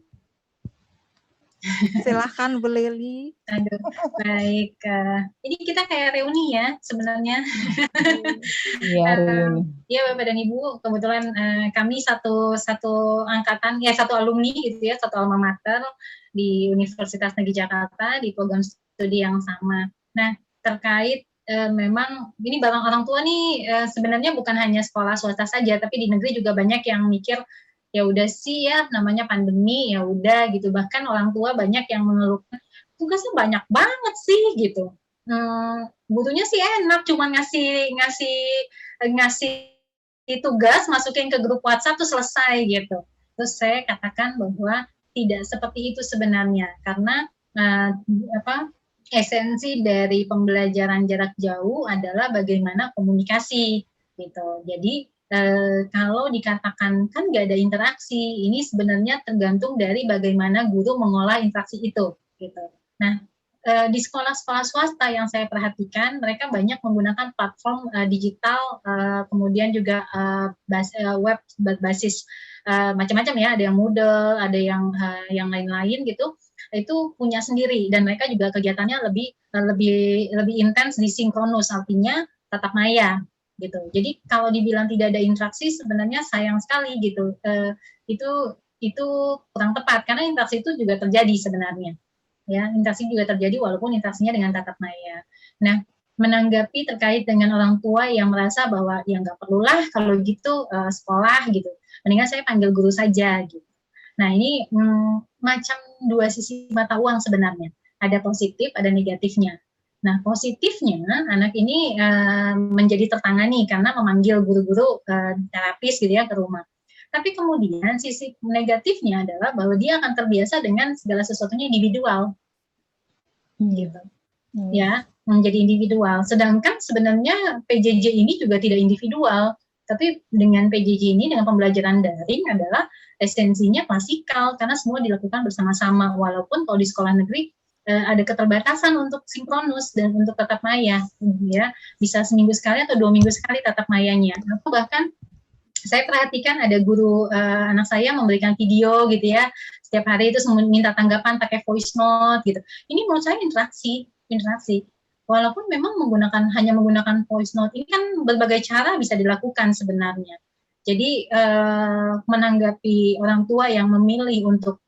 Silahkan Bu Leli. Aduh, baik. Ini kita kayak reuni ya sebenarnya. Iya, reuni. Ya Bapak dan Ibu, kebetulan kami satu angkatan, ya satu alumni gitu ya, satu alma mater di Universitas Negeri Jakarta di program studi yang sama. Nah, terkait memang ini barang orang tua nih sebenarnya bukan hanya sekolah swasta saja, tapi di negeri juga banyak yang mikir ya udah sih ya namanya pandemi ya udah gitu. Bahkan orang tua banyak yang mengeluhkan tugasnya banyak banget sih gitu. Butuhnya sih enak, cuma ngasih tugas, masukin ke grup WhatsApp tuh selesai gitu. Terus saya katakan bahwa tidak seperti itu sebenarnya, karena esensi dari pembelajaran jarak jauh adalah bagaimana komunikasi gitu. Jadi kalau dikatakan kan nggak ada interaksi, ini sebenarnya tergantung dari bagaimana guru mengolah interaksi itu gitu. Nah, di sekolah-sekolah swasta yang saya perhatikan, mereka banyak menggunakan platform digital, kemudian juga web berbasis macam-macam ya, ada yang Moodle, ada yang lain-lain gitu. Itu punya sendiri dan mereka juga kegiatannya lebih intens disinkronus, artinya tatap maya gitu. Jadi kalau dibilang tidak ada interaksi sebenarnya sayang sekali gitu. Itu kurang tepat karena interaksi itu juga terjadi sebenarnya. Ya, interaksi juga terjadi walaupun interaksinya dengan tatap maya. Nah, menanggapi terkait dengan orang tua yang merasa bahwa ya nggak perlulah kalau gitu sekolah gitu. Mendingan saya panggil guru saja gitu. Nah, ini macam dua sisi mata uang sebenarnya. Ada positif, ada negatifnya. Nah, positifnya anak ini menjadi tertangani karena memanggil guru-guru terapis gitu ya ke rumah. Tapi kemudian sisi negatifnya adalah bahwa dia akan terbiasa dengan segala sesuatunya individual. Gitu. Ya, menjadi individual. Sedangkan sebenarnya PJJ ini juga tidak individual. Tapi dengan PJJ ini, dengan pembelajaran daring adalah esensinya klasikal karena semua dilakukan bersama-sama. Walaupun kalau di sekolah negeri ada keterbatasan untuk sinkronus dan untuk tatap maya, ya bisa seminggu sekali atau 2 minggu sekali tatap mayanya. Atau bahkan saya perhatikan ada guru anak saya memberikan video gitu ya setiap hari, itu minta tanggapan pakai voice note gitu. Ini menurut saya interaksi. Walaupun memang hanya menggunakan voice note ini kan berbagai cara bisa dilakukan sebenarnya. Jadi menanggapi orang tua yang memilih untuk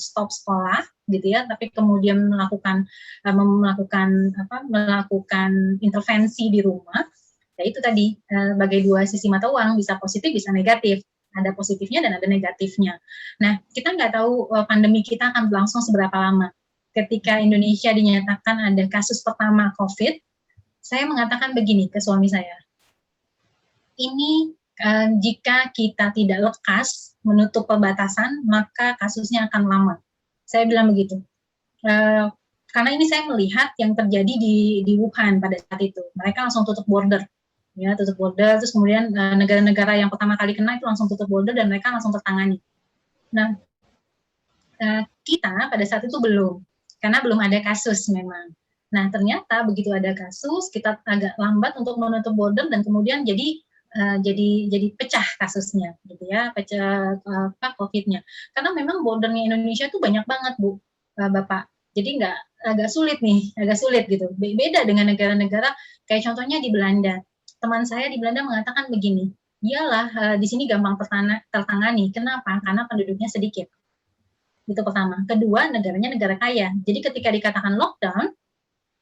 stop sekolah gitu ya, tapi kemudian melakukan intervensi di rumah. Ya itu tadi, bagai dua sisi mata uang, bisa positif, bisa negatif. Ada positifnya dan ada negatifnya. Nah, kita nggak tahu pandemi kita akan berlangsung seberapa lama. Ketika Indonesia dinyatakan ada kasus pertama COVID, saya mengatakan begini ke suami saya, ini jika kita tidak lekas menutup perbatasan, maka kasusnya akan lama. Saya bilang begitu. Karena ini saya melihat yang terjadi di Wuhan pada saat itu. Mereka langsung tutup border. Ya, tutup border, terus kemudian negara-negara yang pertama kali kena itu langsung tutup border dan mereka langsung tertangani. Nah, kita pada saat itu belum, karena belum ada kasus memang. Nah, ternyata begitu ada kasus, kita agak lambat untuk menutup border dan kemudian jadi pecah kasusnya, gitu ya, pecah COVID-nya. Karena memang bordernya Indonesia itu banyak banget, Bu, Bapak. Jadi agak sulit gitu. Beda dengan negara-negara kayak contohnya di Belanda. Teman saya di Belanda mengatakan begini, iyalah di sini gampang tertangani. Kenapa? Karena penduduknya sedikit. Itu pertama. Kedua, negaranya negara kaya. Jadi ketika dikatakan lockdown,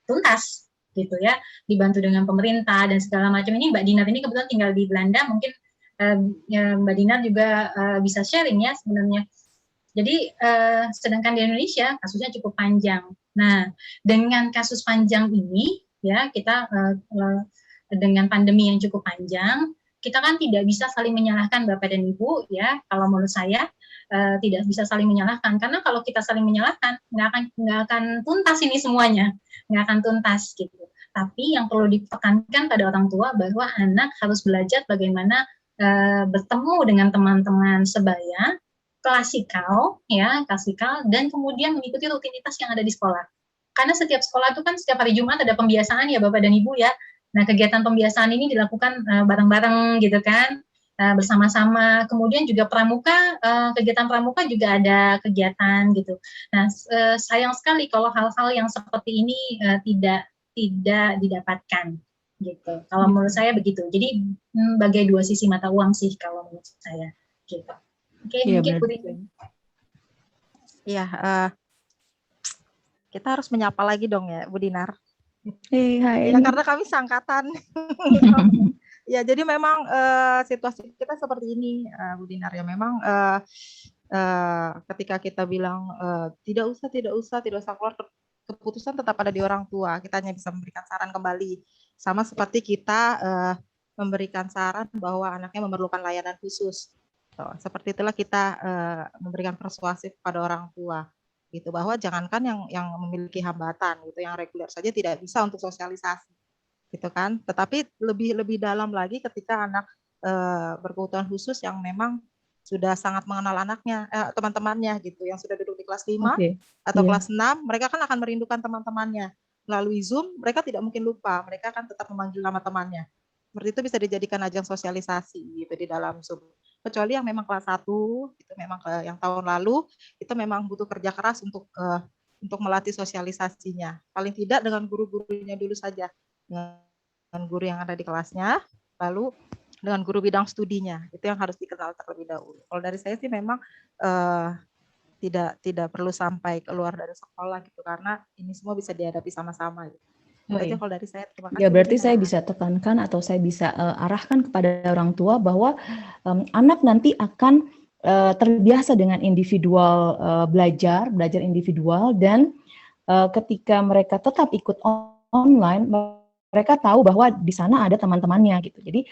tuntas gitu ya, dibantu dengan pemerintah dan segala macam. Ini Mbak Dinar ini kebetulan tinggal di Belanda, mungkin Mbak Dinar juga bisa sharing ya sebenarnya. Jadi sedangkan di Indonesia kasusnya cukup panjang. Nah, dengan kasus panjang ini ya kita dengan pandemi yang cukup panjang, kita kan tidak bisa saling menyalahkan Bapak dan Ibu ya. Kalau menurut saya tidak bisa saling menyalahkan, karena kalau kita saling menyalahkan nggak akan tuntas ini semuanya, nggak akan tuntas gitu. Tapi yang perlu ditekankan pada orang tua bahwa anak harus belajar bagaimana bertemu dengan teman-teman sebaya, klasikal, dan kemudian mengikuti rutinitas yang ada di sekolah. Karena setiap sekolah itu kan setiap hari Jumat ada pembiasaan ya Bapak dan Ibu ya. Nah, kegiatan pembiasaan ini dilakukan bareng-bareng gitu kan, bersama-sama. Kemudian juga pramuka, kegiatan pramuka juga ada kegiatan gitu. Nah, sayang sekali kalau hal-hal yang seperti ini tidak didapatkan gitu. Kalau menurut saya begitu. Jadi bagai dua sisi mata uang sih kalau menurut saya gitu. Oke, mungkin Bu Rina. Iya, kita harus menyapa lagi dong ya, Bu Dinar. Hai. Ya, karena kami seangkatan. Ya, jadi memang situasi kita seperti ini, Bu Dinar ya. Memang ketika kita bilang tidak usah keluar, keputusan tetap ada di orang tua. Kita hanya bisa memberikan saran kembali. Sama seperti kita memberikan saran bahwa anaknya memerlukan layanan khusus. Seperti itulah kita memberikan persuasif pada orang tua gitu, bahwa jangankan yang memiliki hambatan gitu, yang reguler saja tidak bisa untuk sosialisasi gitu kan, tetapi lebih dalam lagi ketika anak berkebutuhan khusus yang memang sudah sangat mengenal anaknya, teman-temannya gitu, yang sudah duduk di kelas 5 atau kelas 6, mereka kan akan merindukan teman-temannya. Melalui Zoom mereka tidak mungkin lupa, mereka akan tetap memanggil nama temannya. Seperti itu bisa dijadikan ajang sosialisasi gitu di dalam Zoom. Kecuali yang memang kelas 1, itu memang yang tahun lalu, itu memang butuh kerja keras untuk melatih sosialisasinya. Paling tidak dengan guru-gurunya dulu saja. Dengan guru yang ada di kelasnya, lalu dengan guru bidang studinya. Itu yang harus dikenal terlebih dahulu. Kalau dari saya sih memang tidak perlu sampai keluar dari sekolah gitu, karena ini semua bisa dihadapi sama-sama gitu. Aja kalau dari saya, terima kasih. Ya, berarti saya bisa tekankan atau saya bisa arahkan kepada orang tua bahwa anak nanti akan terbiasa dengan individual belajar individual, dan ketika mereka tetap ikut online, mereka tahu bahwa di sana ada teman-temannya gitu. Jadi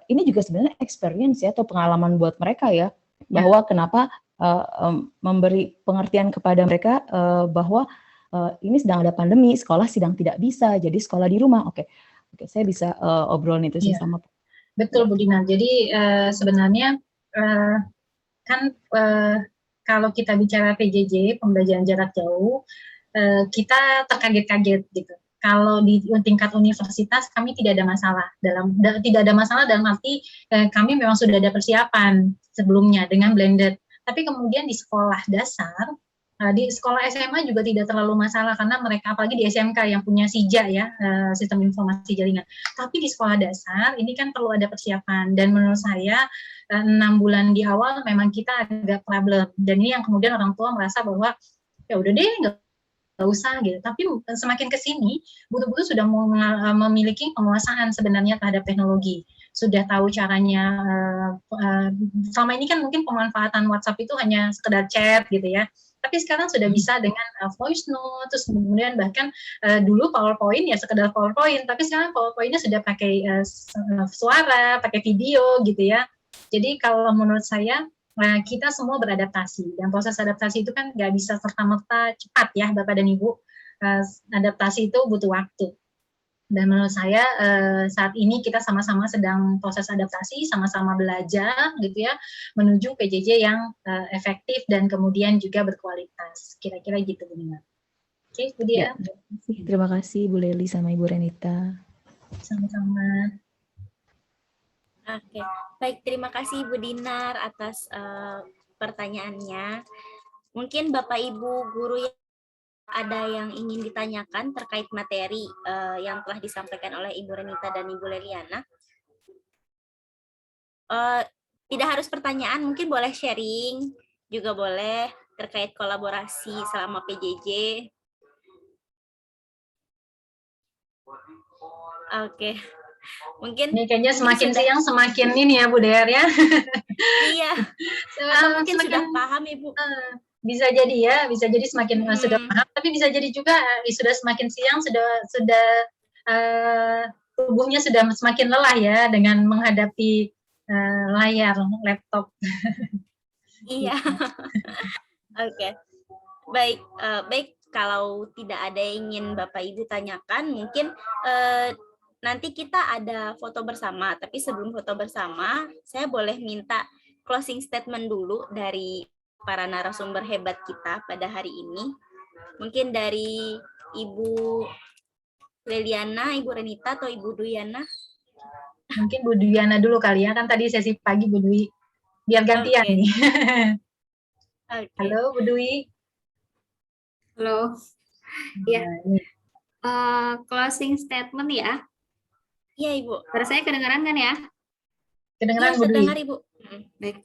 ini juga sebenarnya experience ya, atau pengalaman buat mereka ya, bahwa kenapa memberi pengertian kepada mereka bahwa ini sedang ada pandemi, sekolah sedang tidak bisa, jadi sekolah di rumah. Oke, saya bisa obrolin itu sih sama Betul Bu Dina. Jadi sebenarnya kan kalau kita bicara PJJ, pembelajaran jarak jauh, kita terkaget-kaget gitu. Kalau di tingkat universitas kami tidak ada masalah tidak ada masalah dalam arti kami memang sudah ada persiapan sebelumnya dengan blended. Tapi kemudian di sekolah dasar, di sekolah SMA juga tidak terlalu masalah karena mereka apalagi di SMK yang punya SIJA ya, sistem informasi jaringan. Tapi di sekolah dasar ini kan perlu ada persiapan dan menurut saya 6 bulan di awal memang kita agak problem dan ini yang kemudian orang tua merasa bahwa ya udah deh nggak usah gitu. Tapi semakin ke sini, guru-guru sudah memiliki penguasaan sebenarnya terhadap teknologi. Sudah tahu caranya, selama ini kan mungkin pemanfaatan WhatsApp itu hanya sekedar chat gitu ya. Tapi sekarang sudah bisa dengan voice note, terus kemudian bahkan dulu PowerPoint ya sekedar PowerPoint, tapi sekarang PowerPoint-nya sudah pakai suara, pakai video gitu ya. Jadi kalau menurut saya, kita semua beradaptasi dan proses adaptasi itu kan nggak bisa serta-merta cepat ya Bapak dan Ibu. Adaptasi itu butuh waktu. Dan menurut saya saat ini kita sama-sama sedang proses adaptasi, sama-sama belajar gitu ya, menuju PJJ yang efektif dan kemudian juga berkualitas. Kira-kira gitu Bu Dina. Oke, Bu Dia. Terima kasih Bu Leli sama Ibu Renita. Sama-sama. Oke, baik, terima kasih Ibu Dinar atas pertanyaannya. Mungkin Bapak Ibu guru yang ada yang ingin ditanyakan terkait materi yang telah disampaikan oleh Ibu Renita dan Ibu Leliana. Tidak harus pertanyaan, mungkin boleh sharing, juga boleh terkait kolaborasi selama PJJ. Oke. Mungkin ini kayaknya semakin siang semakin ini ya Bu Der ya. Iya. Atau mungkin sudah paham Ibu. Bisa jadi ya, bisa jadi semakin sudah paham, tapi bisa jadi juga sudah semakin siang sudah tubuhnya sudah semakin lelah ya dengan menghadapi layar laptop. Iya. Oke. Baik, baik, kalau tidak ada yang ingin Bapak Ibu tanyakan, mungkin nanti kita ada foto bersama, tapi sebelum foto bersama, saya boleh minta closing statement dulu dari para narasumber hebat kita pada hari ini. Mungkin dari Ibu Leliana, Ibu Renita, atau Ibu Duyana? Mungkin Bu Duyana dulu kali ya, kan tadi sesi pagi Bu Dwi. Biar gantian nih. Halo Bu Dwi. Halo. Ya. Closing statement ya. Iya Ibu. Suara saya kedengaran kan ya? Kedengaran ya, Bu Dwi. Kedengar Ibu. Baik.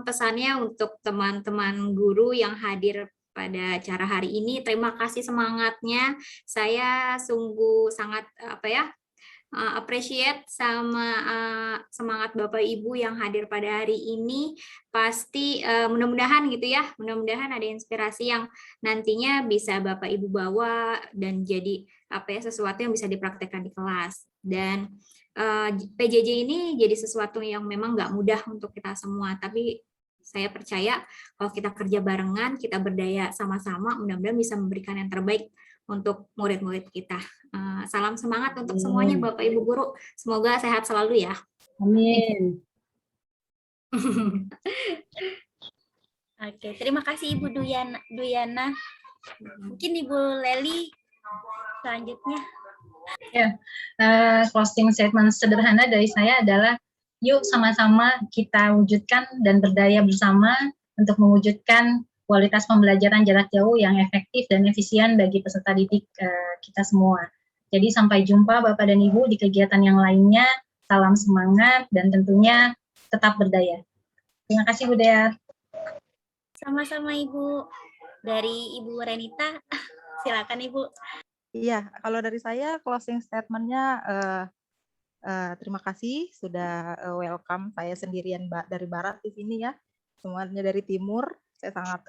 Pesannya untuk teman-teman guru yang hadir pada acara hari ini, terima kasih semangatnya. Saya sungguh sangat appreciate sama semangat Bapak Ibu yang hadir pada hari ini. Pasti mudah-mudahan gitu ya, mudah-mudahan ada inspirasi yang nantinya bisa Bapak Ibu bawa dan jadi sesuatu yang bisa dipraktekkan di kelas. Dan PJJ ini jadi sesuatu yang memang nggak mudah untuk kita semua, tapi saya percaya kalau kita kerja barengan, kita berdaya sama-sama, mudah-mudahan bisa memberikan yang terbaik untuk murid-murid kita. Salam semangat untuk semuanya Bapak Ibu Guru. Semoga sehat selalu ya. Amin. Oke, terima kasih Ibu Duyana. Mungkin Ibu Leli selanjutnya. Ya, closing statement sederhana dari saya adalah yuk sama-sama kita wujudkan dan berdaya bersama untuk mewujudkan kualitas pembelajaran jarak jauh yang efektif dan efisien bagi peserta didik kita semua. Jadi sampai jumpa Bapak dan Ibu di kegiatan yang lainnya. Salam semangat dan tentunya tetap berdaya. Terima kasih Bu Dea. Sama-sama Ibu. Dari Ibu Renita, silakan Ibu. Iya, kalau dari saya closing statement-nya terima kasih sudah welcome saya sendirian dari barat di sini ya. Semuanya dari timur. Saya sangat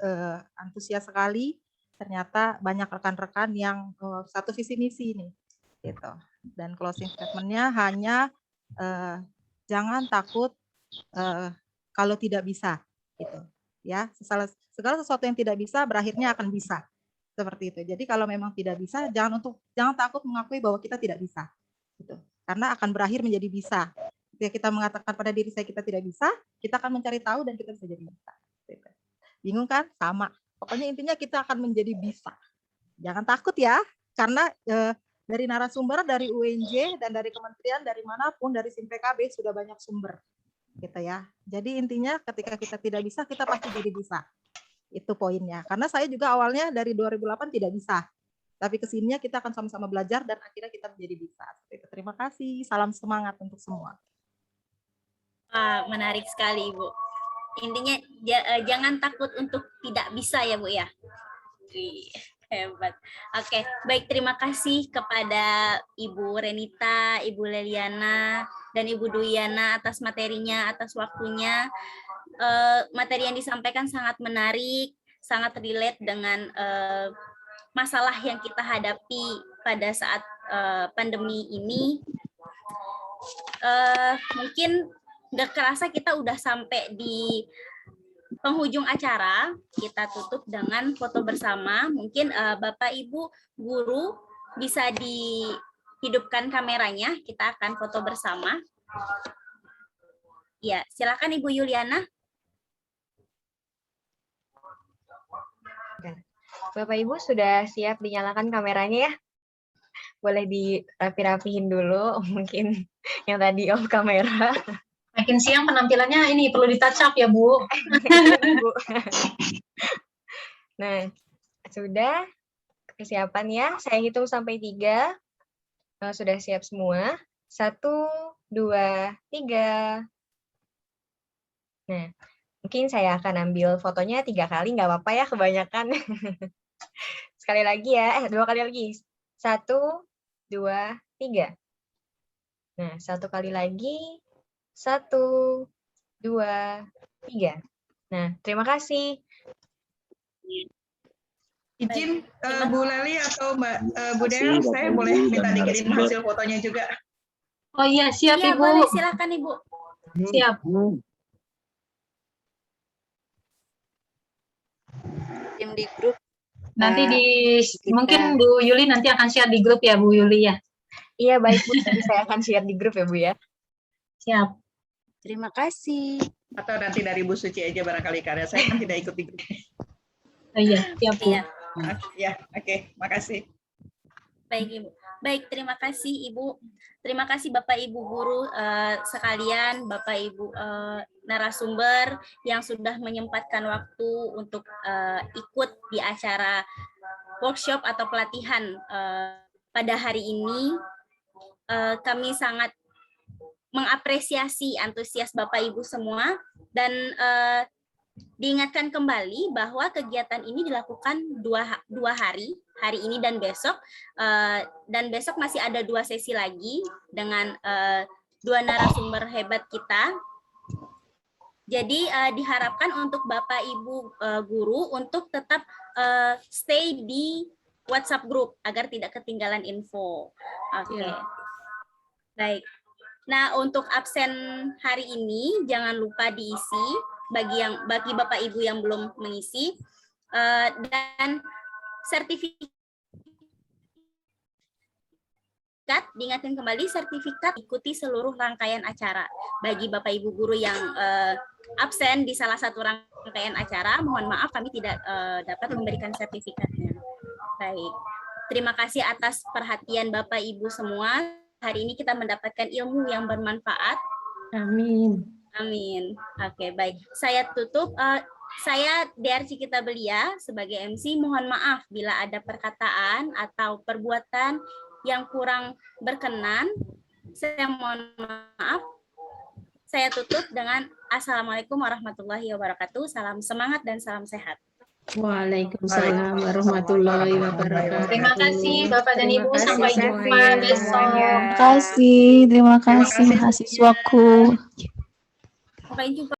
antusias sekali. Ternyata banyak rekan-rekan yang satu visi misi ini gitu. Dan closing statement-nya hanya jangan takut kalau tidak bisa gitu. Ya, segala sesuatu yang tidak bisa berakhirnya akan bisa. Seperti itu. Jadi kalau memang tidak bisa, jangan takut mengakui bahwa kita tidak bisa. Gitu. karena akan berakhir menjadi bisa. Ketika kita mengatakan pada diri saya kita tidak bisa, kita akan mencari tahu dan kita bisa jadi bisa. Bingung kan? Sama. Pokoknya intinya kita akan menjadi bisa. Jangan takut ya, karena dari narasumber, dari UNJ, dan dari kementerian, dari manapun, dari SIM PKB sudah banyak sumber. Gitu ya. Jadi intinya ketika kita tidak bisa, kita pasti jadi bisa. Itu poinnya. Karena saya juga awalnya dari 2008 tidak bisa. Tapi kesininya kita akan sama-sama belajar dan akhirnya kita menjadi bisa. Terima kasih. Salam semangat untuk semua. Menarik sekali, Ibu. Intinya jangan takut untuk tidak bisa ya, Bu ya. Hebat. Oke, baik, terima kasih kepada Ibu Renita, Ibu Leliana, dan Ibu Duyana atas materinya, atas waktunya. Materi yang disampaikan sangat menarik, sangat relate dengan masalah yang kita hadapi pada saat pandemi ini. Mungkin nggak kerasa kita udah sampai di penghujung acara. Kita tutup dengan foto bersama. Mungkin Bapak Ibu guru bisa dihidupkan kameranya. Kita akan foto bersama. Ya, silakan Ibu Yuliana. Bapak Ibu sudah siap dinyalakan kameranya ya? Boleh dirapi-rapihin dulu, mungkin yang tadi off kamera. Makin siang penampilannya ini perlu di-touch up ya, Bu. Nah, sudah persiapan ya. Saya hitung sampai 3. Sudah siap semua. 1, 2, 3. Nah, mungkin saya akan ambil fotonya 3 kali, nggak apa-apa ya, kebanyakan. Sekali lagi ya, 2 kali lagi. 1, 2, 3. Nah, 1 kali lagi. 1, 2, 3. Nah, terima kasih. Izin Bu Leli atau Mbak Bu Del, saya boleh minta dikirim hasil fotonya juga. Oh iya, siap Iya, Ibu. boleh, silakan Ibu. Siap. Tim di grup. Nanti mungkin Bu Yuli nanti akan share di grup ya, Bu Yuli ya. Iya, baik Bu. Nanti saya akan share di grup ya, Bu ya. Siap. Terima kasih. Atau nanti dari Bu Suci aja barangkali, karena saya kan tidak ikut di grup. Oh iya, siap Bu. Iya. Ya, oke, makasih. Baik Ibu. Baik, terima kasih Ibu. Terima kasih Bapak Ibu guru sekalian, Bapak Ibu narasumber yang sudah menyempatkan waktu untuk ikut di acara workshop atau pelatihan pada hari ini. Kami sangat mengapresiasi antusias Bapak Ibu semua dan diingatkan kembali bahwa kegiatan ini dilakukan dua hari ini dan besok masih ada 2 sesi lagi dengan 2 narasumber hebat kita. Jadi diharapkan untuk Bapak Ibu guru untuk tetap stay di WhatsApp group agar tidak ketinggalan info. Oke. Baik. Nah, untuk absen hari ini jangan lupa diisi bagi Bapak Ibu yang belum mengisi, dan sertifikat, diingatkan kembali sertifikat ikuti seluruh rangkaian acara. Bagi Bapak Ibu guru yang absen di salah satu rangkaian acara, mohon maaf kami tidak dapat memberikan sertifikatnya. Baik, terima kasih atas perhatian Bapak Ibu semua. Hari ini kita mendapatkan ilmu yang bermanfaat. Amin. Amin. Oke, baik. Saya tutup. Saya DRC Kita Belia sebagai MC. Mohon maaf bila ada perkataan atau perbuatan yang kurang berkenan. Saya mohon maaf. Saya tutup dengan Assalamualaikum warahmatullahi wabarakatuh. Salam semangat dan salam sehat. Waalaikumsalam warahmatullahi wabarakatuh. Terima kasih Bapak dan Ibu. Sampai jumpa semuanya. besok. Terima kasih mahasiswaku. Sampai jumpa.